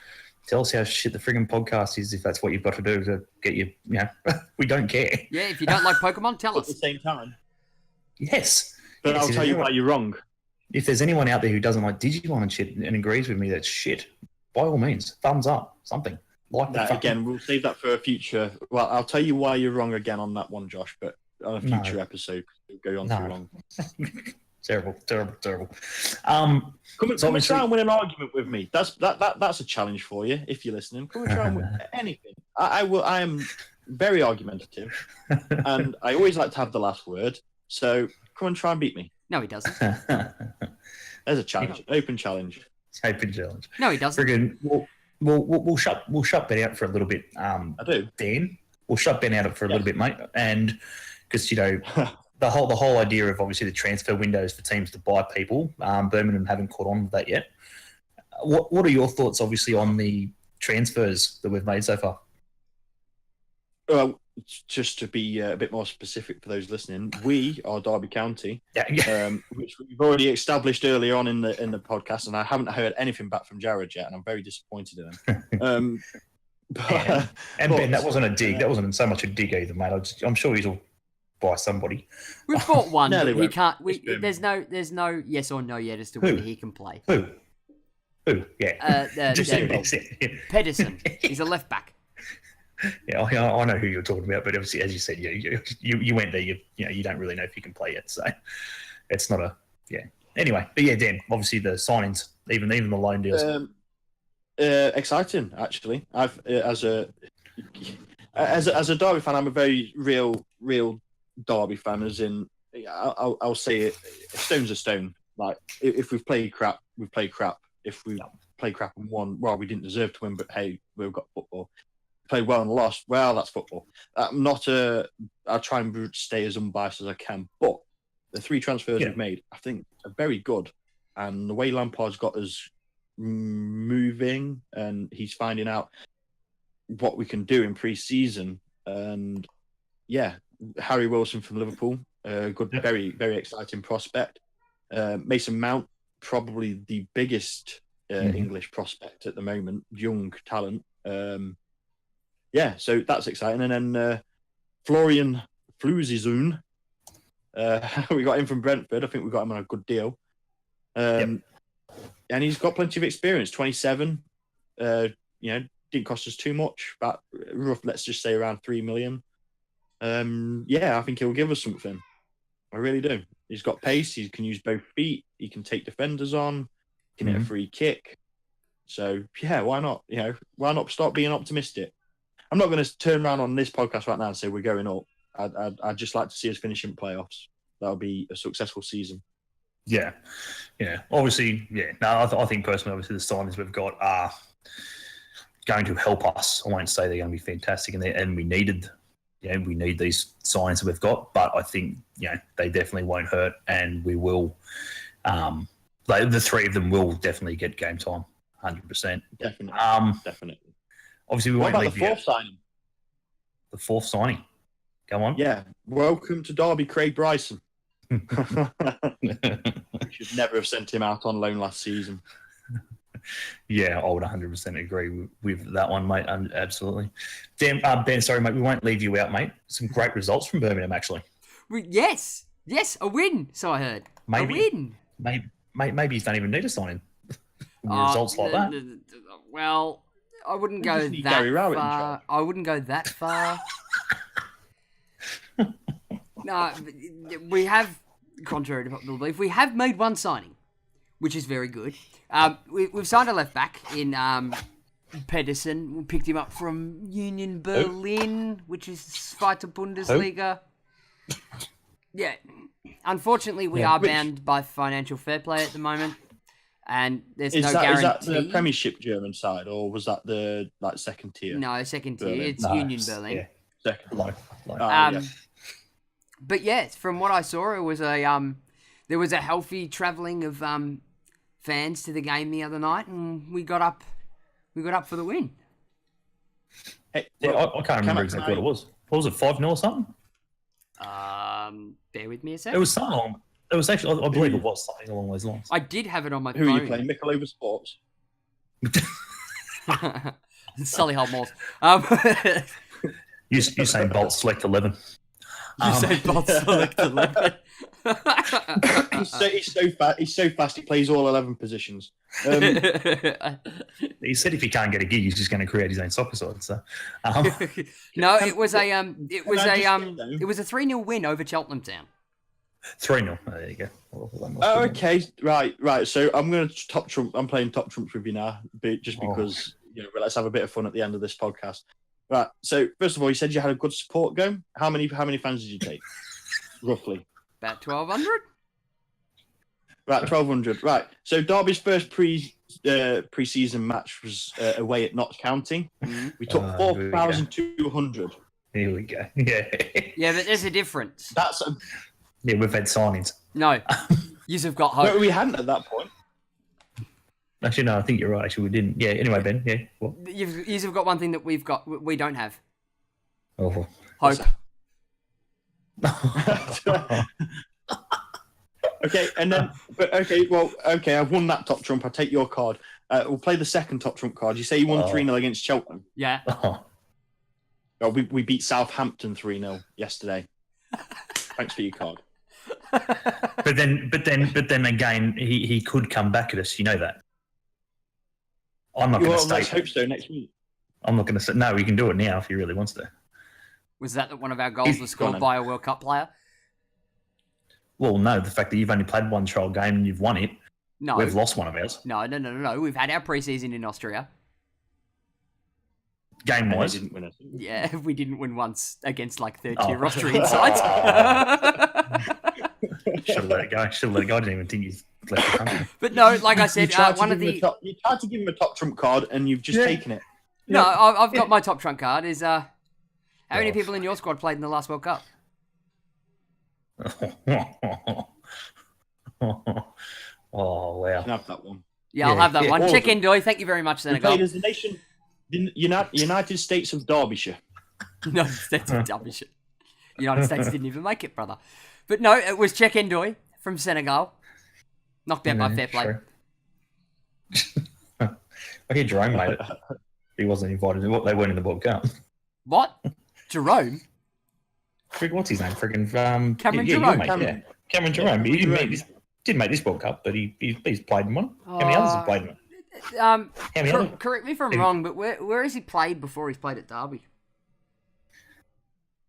[SPEAKER 2] tell us how shit the friggin' podcast is if that's what you've got to do to get you, we don't care.
[SPEAKER 1] Yeah, if you don't like Pokemon, tell
[SPEAKER 3] At the
[SPEAKER 1] us.
[SPEAKER 3] same time,
[SPEAKER 2] Yes.
[SPEAKER 3] but
[SPEAKER 2] Yes,
[SPEAKER 3] I'll tell you why you're wrong.
[SPEAKER 2] If there's anyone out there who doesn't like Digimon and shit and agrees with me that's shit, by all means, thumbs up, something. Like
[SPEAKER 3] That again, we'll save that for a future. Well, I'll tell you why you're wrong again on that one, Josh. But on a future episode. It'll go on too long.
[SPEAKER 2] Terrible.
[SPEAKER 3] Come and try and win an argument with me. That's a challenge for you if you're listening. Come and try and win anything. I will. I am very argumentative, and I always like to have the last word. So come and try and beat me.
[SPEAKER 1] No, he doesn't.
[SPEAKER 3] There's a challenge, open challenge.
[SPEAKER 2] Open challenge.
[SPEAKER 1] No, he doesn't.
[SPEAKER 2] Friggin', we'll shut Ben out for a little bit.
[SPEAKER 3] I do.
[SPEAKER 2] Dan, we'll shut Ben out for a little bit, mate, and because the whole idea of obviously the transfer windows for teams to buy people, Birmingham haven't caught on with that yet. What are your thoughts, obviously, on the transfers that we've made so far?
[SPEAKER 3] Well, just to be a bit more specific for those listening, we are Derby County, which we've already established earlier on in the podcast, and I haven't heard anything back from Jared yet, and I'm very disappointed in him.
[SPEAKER 2] Ben, that wasn't a dig. That wasn't so much a dig either, mate. I'm sure he'll buy somebody.
[SPEAKER 1] We've bought one, but he can't. There's no yes or no yet as to whether he can play.
[SPEAKER 2] Who? Yeah.
[SPEAKER 1] Pedersen. He's a left back.
[SPEAKER 2] Yeah, I know who you're talking about, but obviously, as you said, you went there. You don't really know if you can play yet, so it's not a Anyway, but yeah, Dan. Obviously, the signings, even the loan deals.
[SPEAKER 3] Exciting, actually. I've as a Derby fan, I'm a very real Derby fan. As in, I'll say it. A stone's a stone. Like if we've played crap, we've played crap. If we play crap and won, well, we didn't deserve to win, but hey, we've got football. Played well and lost, well, that's football. I'll try and stay as unbiased as I can, but the 3 transfers we've made, I think, are very good. And the way Lampard's got us moving, and he's finding out what we can do in pre-season. And yeah, Harry Wilson from Liverpool, good, very, very exciting prospect. Mason Mount, probably the biggest English prospect at the moment, young talent. So that's exciting. And then Florian Fluzizun, we got him from Brentford. I think we got him on a good deal. And he's got plenty of experience, 27. Didn't cost us too much, but let's just say around 3 million. I think he'll give us something. I really do. He's got pace. He can use both feet. He can take defenders on. He can hit a free kick. So, why not? Why not start being optimistic? I'm not going to turn around on this podcast right now and say we're going up. I'd just like to see us finish in playoffs. That'll be a successful season.
[SPEAKER 2] Yeah. Obviously, No, I think personally, obviously, the signings we've got are going to help us. I won't say they're going to be fantastic, and we need these signings that we've got. But I think they definitely won't hurt, and we will. The 3 of them will definitely get game time, 100%.
[SPEAKER 3] Definitely.
[SPEAKER 2] Obviously, we
[SPEAKER 3] what
[SPEAKER 2] won't
[SPEAKER 3] about
[SPEAKER 2] leave
[SPEAKER 3] the 4th signing?
[SPEAKER 2] The 4th signing. Go on.
[SPEAKER 3] Yeah. Welcome to Derby, Craig Bryson. We should never have sent him out on loan last season.
[SPEAKER 2] Yeah, I would 100% agree with that one, mate. Absolutely. Damn, Ben, sorry, mate. We won't leave you out, mate. Some great results from Birmingham, actually.
[SPEAKER 1] Yes, a win. So I heard. A win.
[SPEAKER 2] Maybe you don't even need a sign in results like that.
[SPEAKER 1] Well, I wouldn't go that far. I wouldn't go that far. No, we have, contrary to popular belief, we have made one signing, which is very good. We've signed a left back in Pedersen. We picked him up from Union Berlin, which is Zweite Bundesliga. Yeah. Unfortunately, we are bound by financial fair play at the moment, and there's no guarantee.
[SPEAKER 3] Is that the Premiership German side, or was that the second tier?
[SPEAKER 1] No, second tier. Berlin. It's Union Berlin.
[SPEAKER 3] Yeah. Second.
[SPEAKER 1] But yes, from what I saw, it was there was a healthy travelling of fans to the game the other night, and we got up for the win.
[SPEAKER 2] Hey, I can't remember exactly what it was. What was it, 5-0 or something?
[SPEAKER 1] Bear with me a second.
[SPEAKER 2] It was something along. It was actually, I believe it was something along those lines.
[SPEAKER 1] I did have it on my phone.
[SPEAKER 3] Who are you playing? Michelob Sports.
[SPEAKER 1] Solihull Moors.
[SPEAKER 2] Usain Bolt select 11.
[SPEAKER 1] You say bot select 11.
[SPEAKER 3] He's so fast. He's so fast. He plays all 11 positions.
[SPEAKER 2] He said if he can't get a gig, he's just going to create his own soccer side. So,
[SPEAKER 1] No, it was a 3-0 win over Cheltenham Town.
[SPEAKER 2] 3-0. There you go.
[SPEAKER 3] Oh, okay, right. So I'm going to top trump. I'm playing top trumps with you now, just because let's have a bit of fun at the end of this podcast. Right. So first of all, you said you had a good support go. How many fans did you take, roughly?
[SPEAKER 1] About 1,200.
[SPEAKER 3] Right, 1,200. Right. So Derby's first pre-season match was away at Notts County. Mm-hmm. We took 4,200.
[SPEAKER 2] Here we go. Yeah.
[SPEAKER 1] Yeah, but there's a difference.
[SPEAKER 2] Yeah, we've had signings.
[SPEAKER 1] No, you've got hope.
[SPEAKER 3] No, we hadn't at that point.
[SPEAKER 2] Actually, no, I think you're right. Actually, we didn't. Yeah. Anyway, Ben. Yeah. What?
[SPEAKER 1] You've got one thing that we don't have.
[SPEAKER 2] Awful.
[SPEAKER 1] Hope.
[SPEAKER 3] Okay, and then, I've won that top trump. I'll take your card. We'll play the second top trump card. You say you won 3-0 against Cheltenham.
[SPEAKER 1] Yeah.
[SPEAKER 3] Oh, we beat Southampton 3-0 yesterday. Thanks for your card.
[SPEAKER 2] But then again, he could come back at us. You know that. I'm not going to stay.
[SPEAKER 3] Let's hope so next week.
[SPEAKER 2] I'm not going to say no. He can do it now if he really wants to.
[SPEAKER 1] Was that one of our goals was scored by a World Cup player?
[SPEAKER 2] Well, no. The fact that you've only played one trial game and you've won it.
[SPEAKER 1] No,
[SPEAKER 2] we've lost one of ours.
[SPEAKER 1] No. We've had our pre-season in Austria.
[SPEAKER 2] Game-wise,
[SPEAKER 3] didn't win it.
[SPEAKER 1] Yeah, we didn't win once against like third-tier Austrian sides.
[SPEAKER 2] Should have let it go. I didn't even think you left the country.
[SPEAKER 1] But no, like I said,
[SPEAKER 3] you tried to give him a top trump card and you've just taken it.
[SPEAKER 1] No, I've got my top trump card. Is how many people in your squad played in the last World Cup?
[SPEAKER 2] Oh wow!
[SPEAKER 3] You can have that one.
[SPEAKER 1] Yeah, I'll have that one. Check in, Doy. Thank you very much, Senegal.
[SPEAKER 3] We played as the nation, the United States of Derbyshire.
[SPEAKER 1] United States of Derbyshire. United States didn't even make it, brother. But no, it was Check Endoy from Senegal. Knocked out by fair play.
[SPEAKER 2] I hear Jerome made it. He wasn't invited. They weren't in the World Cup.
[SPEAKER 1] What? Jerome?
[SPEAKER 2] What's his name? Friggin'
[SPEAKER 1] Cameron Jerome.
[SPEAKER 2] Cameron Jerome. He didn't make this World Cup, but he's played in one. How many others have played in it?
[SPEAKER 1] Correct me if I'm wrong, but where has he played before he's played at Derby?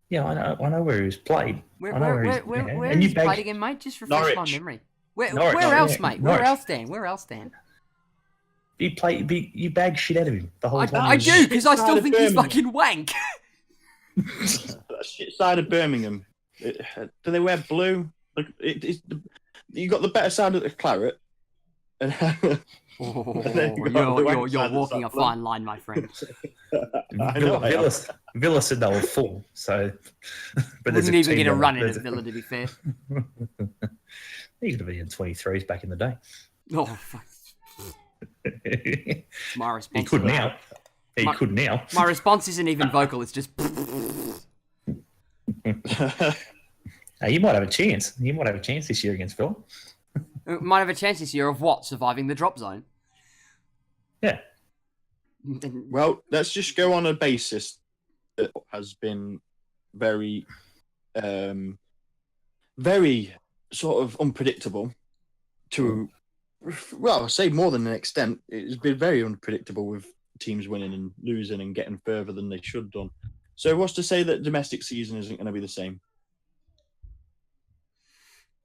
[SPEAKER 2] Yeah, I know where he's played.
[SPEAKER 1] Where has he played again, mate? Just refresh my memory. Where else, mate? Where else, Dan?
[SPEAKER 2] You bag shit out of him the whole time.
[SPEAKER 1] I do, because I still think he's fucking wank.
[SPEAKER 3] Shit side of Birmingham. Do they wear blue? You got the better side of the claret.
[SPEAKER 1] You're walking a fine line, my friend.
[SPEAKER 2] Villa said they were full, so.
[SPEAKER 1] But wouldn't even get a run in at Villa, to be fair.
[SPEAKER 2] He could have been in 23s back in the day.
[SPEAKER 1] Oh, fuck. My response.
[SPEAKER 2] He could now. Could now.
[SPEAKER 1] My response isn't even vocal. It's just.
[SPEAKER 2] You might have a chance. You might have a chance this year against Villa.
[SPEAKER 1] Might have a chance this year of what? Surviving the drop zone?
[SPEAKER 2] Yeah.
[SPEAKER 3] Well, let's just go on a basis that has been very, very sort of unpredictable to, well, I say more than an extent. It's been very unpredictable with teams winning and losing and getting further than they should have done. So what's to say that domestic season isn't going to be the same?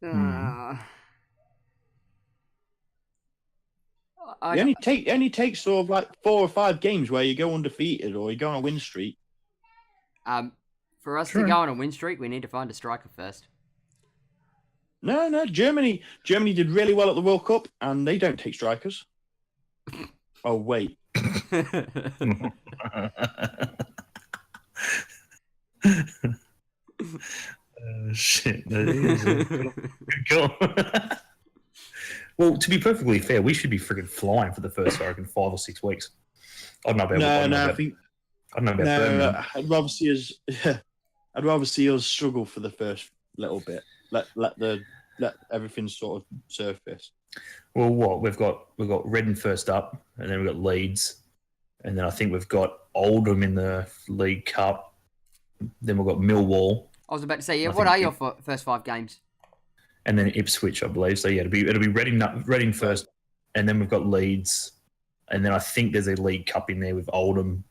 [SPEAKER 3] It only takes sort of like 4 or 5 games where you go undefeated or you go on a win streak.
[SPEAKER 1] For us to go on a win streak, we need to find a striker first.
[SPEAKER 3] No. Germany did really well at the World Cup, and they don't take strikers. Oh wait.
[SPEAKER 2] Shit. Good call. Well, to be perfectly fair, we should be freaking flying for the first, I reckon, 5 or 6 weeks. I don't know about. I don't know about Birmingham.
[SPEAKER 3] I'd rather see us struggle for the first little bit. Let everything sort of surface.
[SPEAKER 2] Well, what we've got Reading first up, and then we've got Leeds, and then I think we've got Oldham in the League Cup. Then we've got Millwall,
[SPEAKER 1] I was about to say, yeah.
[SPEAKER 2] I
[SPEAKER 1] What
[SPEAKER 2] think
[SPEAKER 1] are your first 5 games?
[SPEAKER 2] And then Ipswich, I believe. So yeah, it'll be Reading first, and then we've got Leeds, and then I think there's a League Cup in there with Oldham.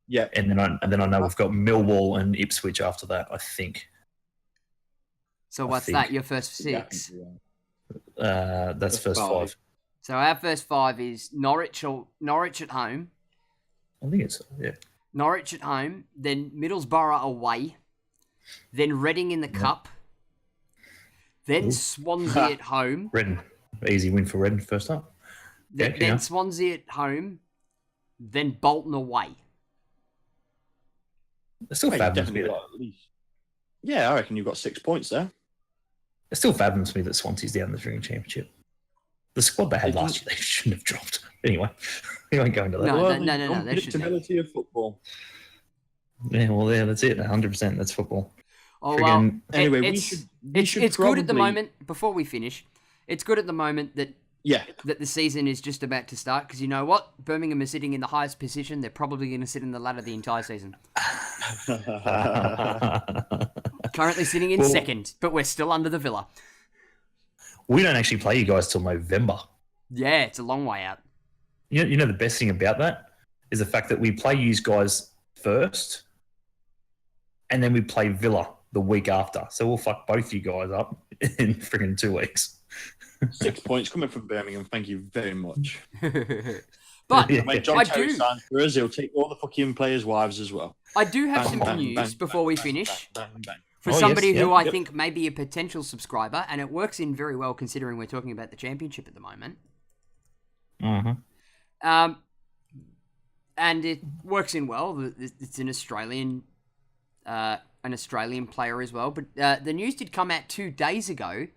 [SPEAKER 3] Yeah.
[SPEAKER 2] And then I know we've got Millwall and Ipswich after that, I think.
[SPEAKER 1] So what's that? Your first 6?
[SPEAKER 2] That's first 5.
[SPEAKER 1] So our first 5 is Norwich at home.
[SPEAKER 2] I think it's
[SPEAKER 1] Norwich at home, then Middlesbrough away, then Reading in the Cup, then Swansea at home.
[SPEAKER 2] Reading, easy win for Reading first up.
[SPEAKER 1] Then Swansea at home, then Bolton away.
[SPEAKER 2] It's still fabulous.
[SPEAKER 3] Yeah, I reckon you've got 6 points there.
[SPEAKER 2] It still fabulous me that Swansea's down in the Drinking Championship. The squad they had last year, they shouldn't have dropped. Anyway, we won't go into that.
[SPEAKER 1] No.
[SPEAKER 3] Unpredictability of football.
[SPEAKER 2] Yeah, well, yeah, that's it. 100%. That's football.
[SPEAKER 1] Oh, well,
[SPEAKER 3] anyway,
[SPEAKER 1] it's good at the moment. Before we finish, it's good at the moment that the season is just about to start, because you know what? Birmingham is sitting in the highest position. They're probably going to sit in the ladder the entire season. Currently sitting in second, but we're still under the Villa.
[SPEAKER 2] We don't actually play you guys till November.
[SPEAKER 1] Yeah, it's a long way out.
[SPEAKER 2] You know the best thing about that is the fact that we play you guys first, and then we play Villa the week after. So we'll fuck both you guys up in freaking 2 weeks.
[SPEAKER 3] 6 points coming from Birmingham. Thank you very much.
[SPEAKER 1] But
[SPEAKER 3] when John Terry signs for us, he'll take all the fucking players' wives as well.
[SPEAKER 1] I do have some news before we finish. For somebody who I think may be a potential subscriber, and it works in very well considering we're talking about the championship at the moment.
[SPEAKER 2] Mm-hmm.
[SPEAKER 1] And it works in well. It's an Australian player as well. But the news did come out 2 days ago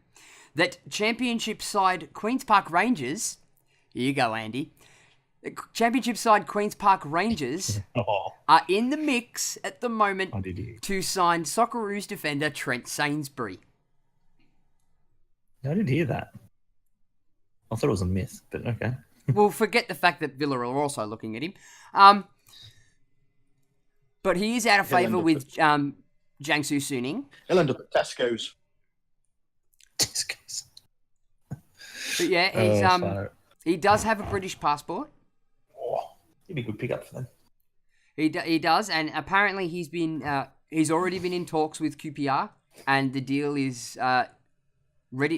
[SPEAKER 1] that championship side Queen's Park Rangers, here you go, Andy. The championship side Queen's Park Rangers are in the mix at the moment to sign Socceroos defender Trent Sainsbury.
[SPEAKER 2] I didn't hear that. I thought it was a myth, but okay.
[SPEAKER 1] Well, forget the fact that Villa are also looking at him. But he is out of favour with Jiangsu Suning.
[SPEAKER 3] He'll end up at Tesco's.
[SPEAKER 1] But yeah, he does have a British passport.
[SPEAKER 2] He'd be a good pickup for them.
[SPEAKER 1] He does, and apparently he's already been in talks with QPR, and the deal is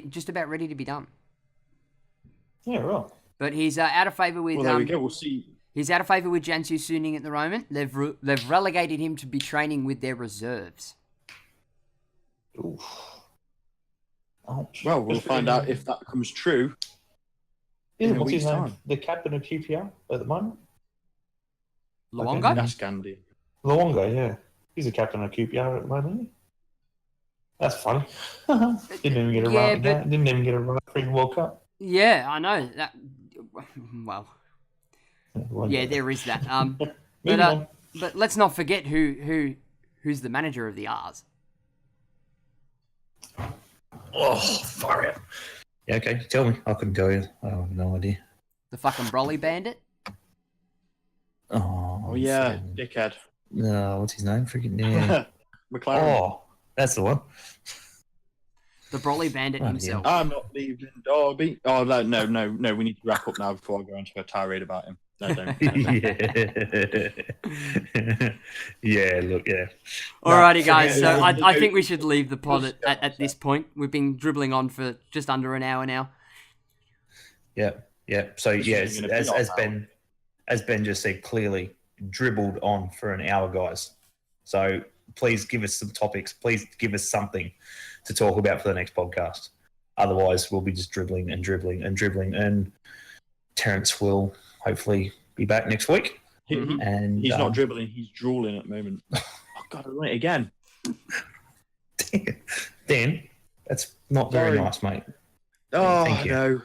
[SPEAKER 1] just about ready to be done.
[SPEAKER 2] Yeah, right.
[SPEAKER 1] But he's out of favour with.
[SPEAKER 3] Well, there we go. We'll see.
[SPEAKER 1] He's out of favour with Jiangsu Suning at the moment. They've relegated him to be training with their reserves.
[SPEAKER 2] Oof.
[SPEAKER 3] Well, we'll find out if that comes true.
[SPEAKER 2] What's his name? The captain of QPR at the moment?
[SPEAKER 1] Luongo?
[SPEAKER 3] That's Gandhi.
[SPEAKER 2] Luongo, yeah. He's the captain of QPR at the moment, isn't he? That's funny. Didn't even get a run. Didn't even get a run for the World Cup.
[SPEAKER 1] Yeah, I know. Well, yeah, there is that. But let's not forget who's the manager of the R's.
[SPEAKER 2] Oh, far out. Yeah, okay. Tell me. I couldn't tell you. I have no idea.
[SPEAKER 1] The fucking Brolly Bandit?
[SPEAKER 3] Oh yeah, dickhead.
[SPEAKER 2] No, what's his name? Freaking yeah.
[SPEAKER 3] McLaren.
[SPEAKER 2] Oh, that's the one.
[SPEAKER 1] The Brolly Bandit himself.
[SPEAKER 3] I'm not leaving Derby. Oh no. We need to wrap up now before I go into a tirade about him. No, don't.
[SPEAKER 2] Yeah, look, yeah.
[SPEAKER 1] Alrighty, guys. So I think we should leave the pod at this point. We've been dribbling on for just under an hour now.
[SPEAKER 2] Yeah. So yes, as Ben just said, clearly dribbled on for an hour, guys. So please give us some topics. Please give us something to talk about for the next podcast. Otherwise, we'll be just dribbling. And Terence will hopefully be back next week. And
[SPEAKER 3] he's not dribbling, he's drooling at the moment. Oh, God, I run it again.
[SPEAKER 2] Dan, that's not very nice, mate.
[SPEAKER 3] Oh,
[SPEAKER 2] thank you.
[SPEAKER 3] No.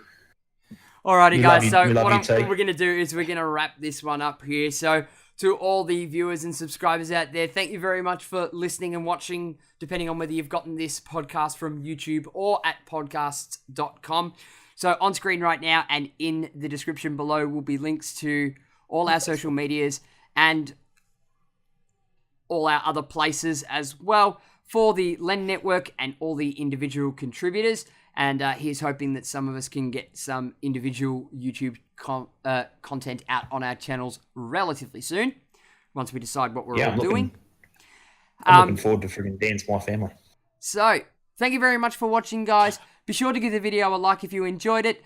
[SPEAKER 1] Alrighty, guys. So what we're going to do is we're going to wrap this one up here. So to all the viewers and subscribers out there, thank you very much for listening and watching, depending on whether you've gotten this podcast from YouTube or at podcasts.com. So on screen right now and in the description below will be links to all our social medias and all our other places as well for the Len Network and all the individual contributors. And he's hoping that some of us can get some individual YouTube content out on our channels relatively soon, once we decide what we're all doing.
[SPEAKER 2] I'm looking forward to friggin' dance my family.
[SPEAKER 1] So, thank you very much for watching, guys. Be sure to give the video a like if you enjoyed it,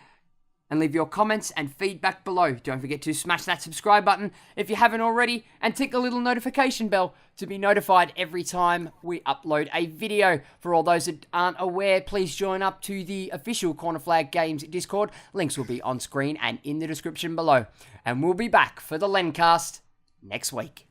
[SPEAKER 1] and leave your comments and feedback below. Don't forget to smash that subscribe button if you haven't already, and tick the little notification bell to be notified every time we upload a video. For all those that aren't aware, please join up to the official Corner Flag Games Discord. Links will be on screen and in the description below. And we'll be back for the LENcast next week.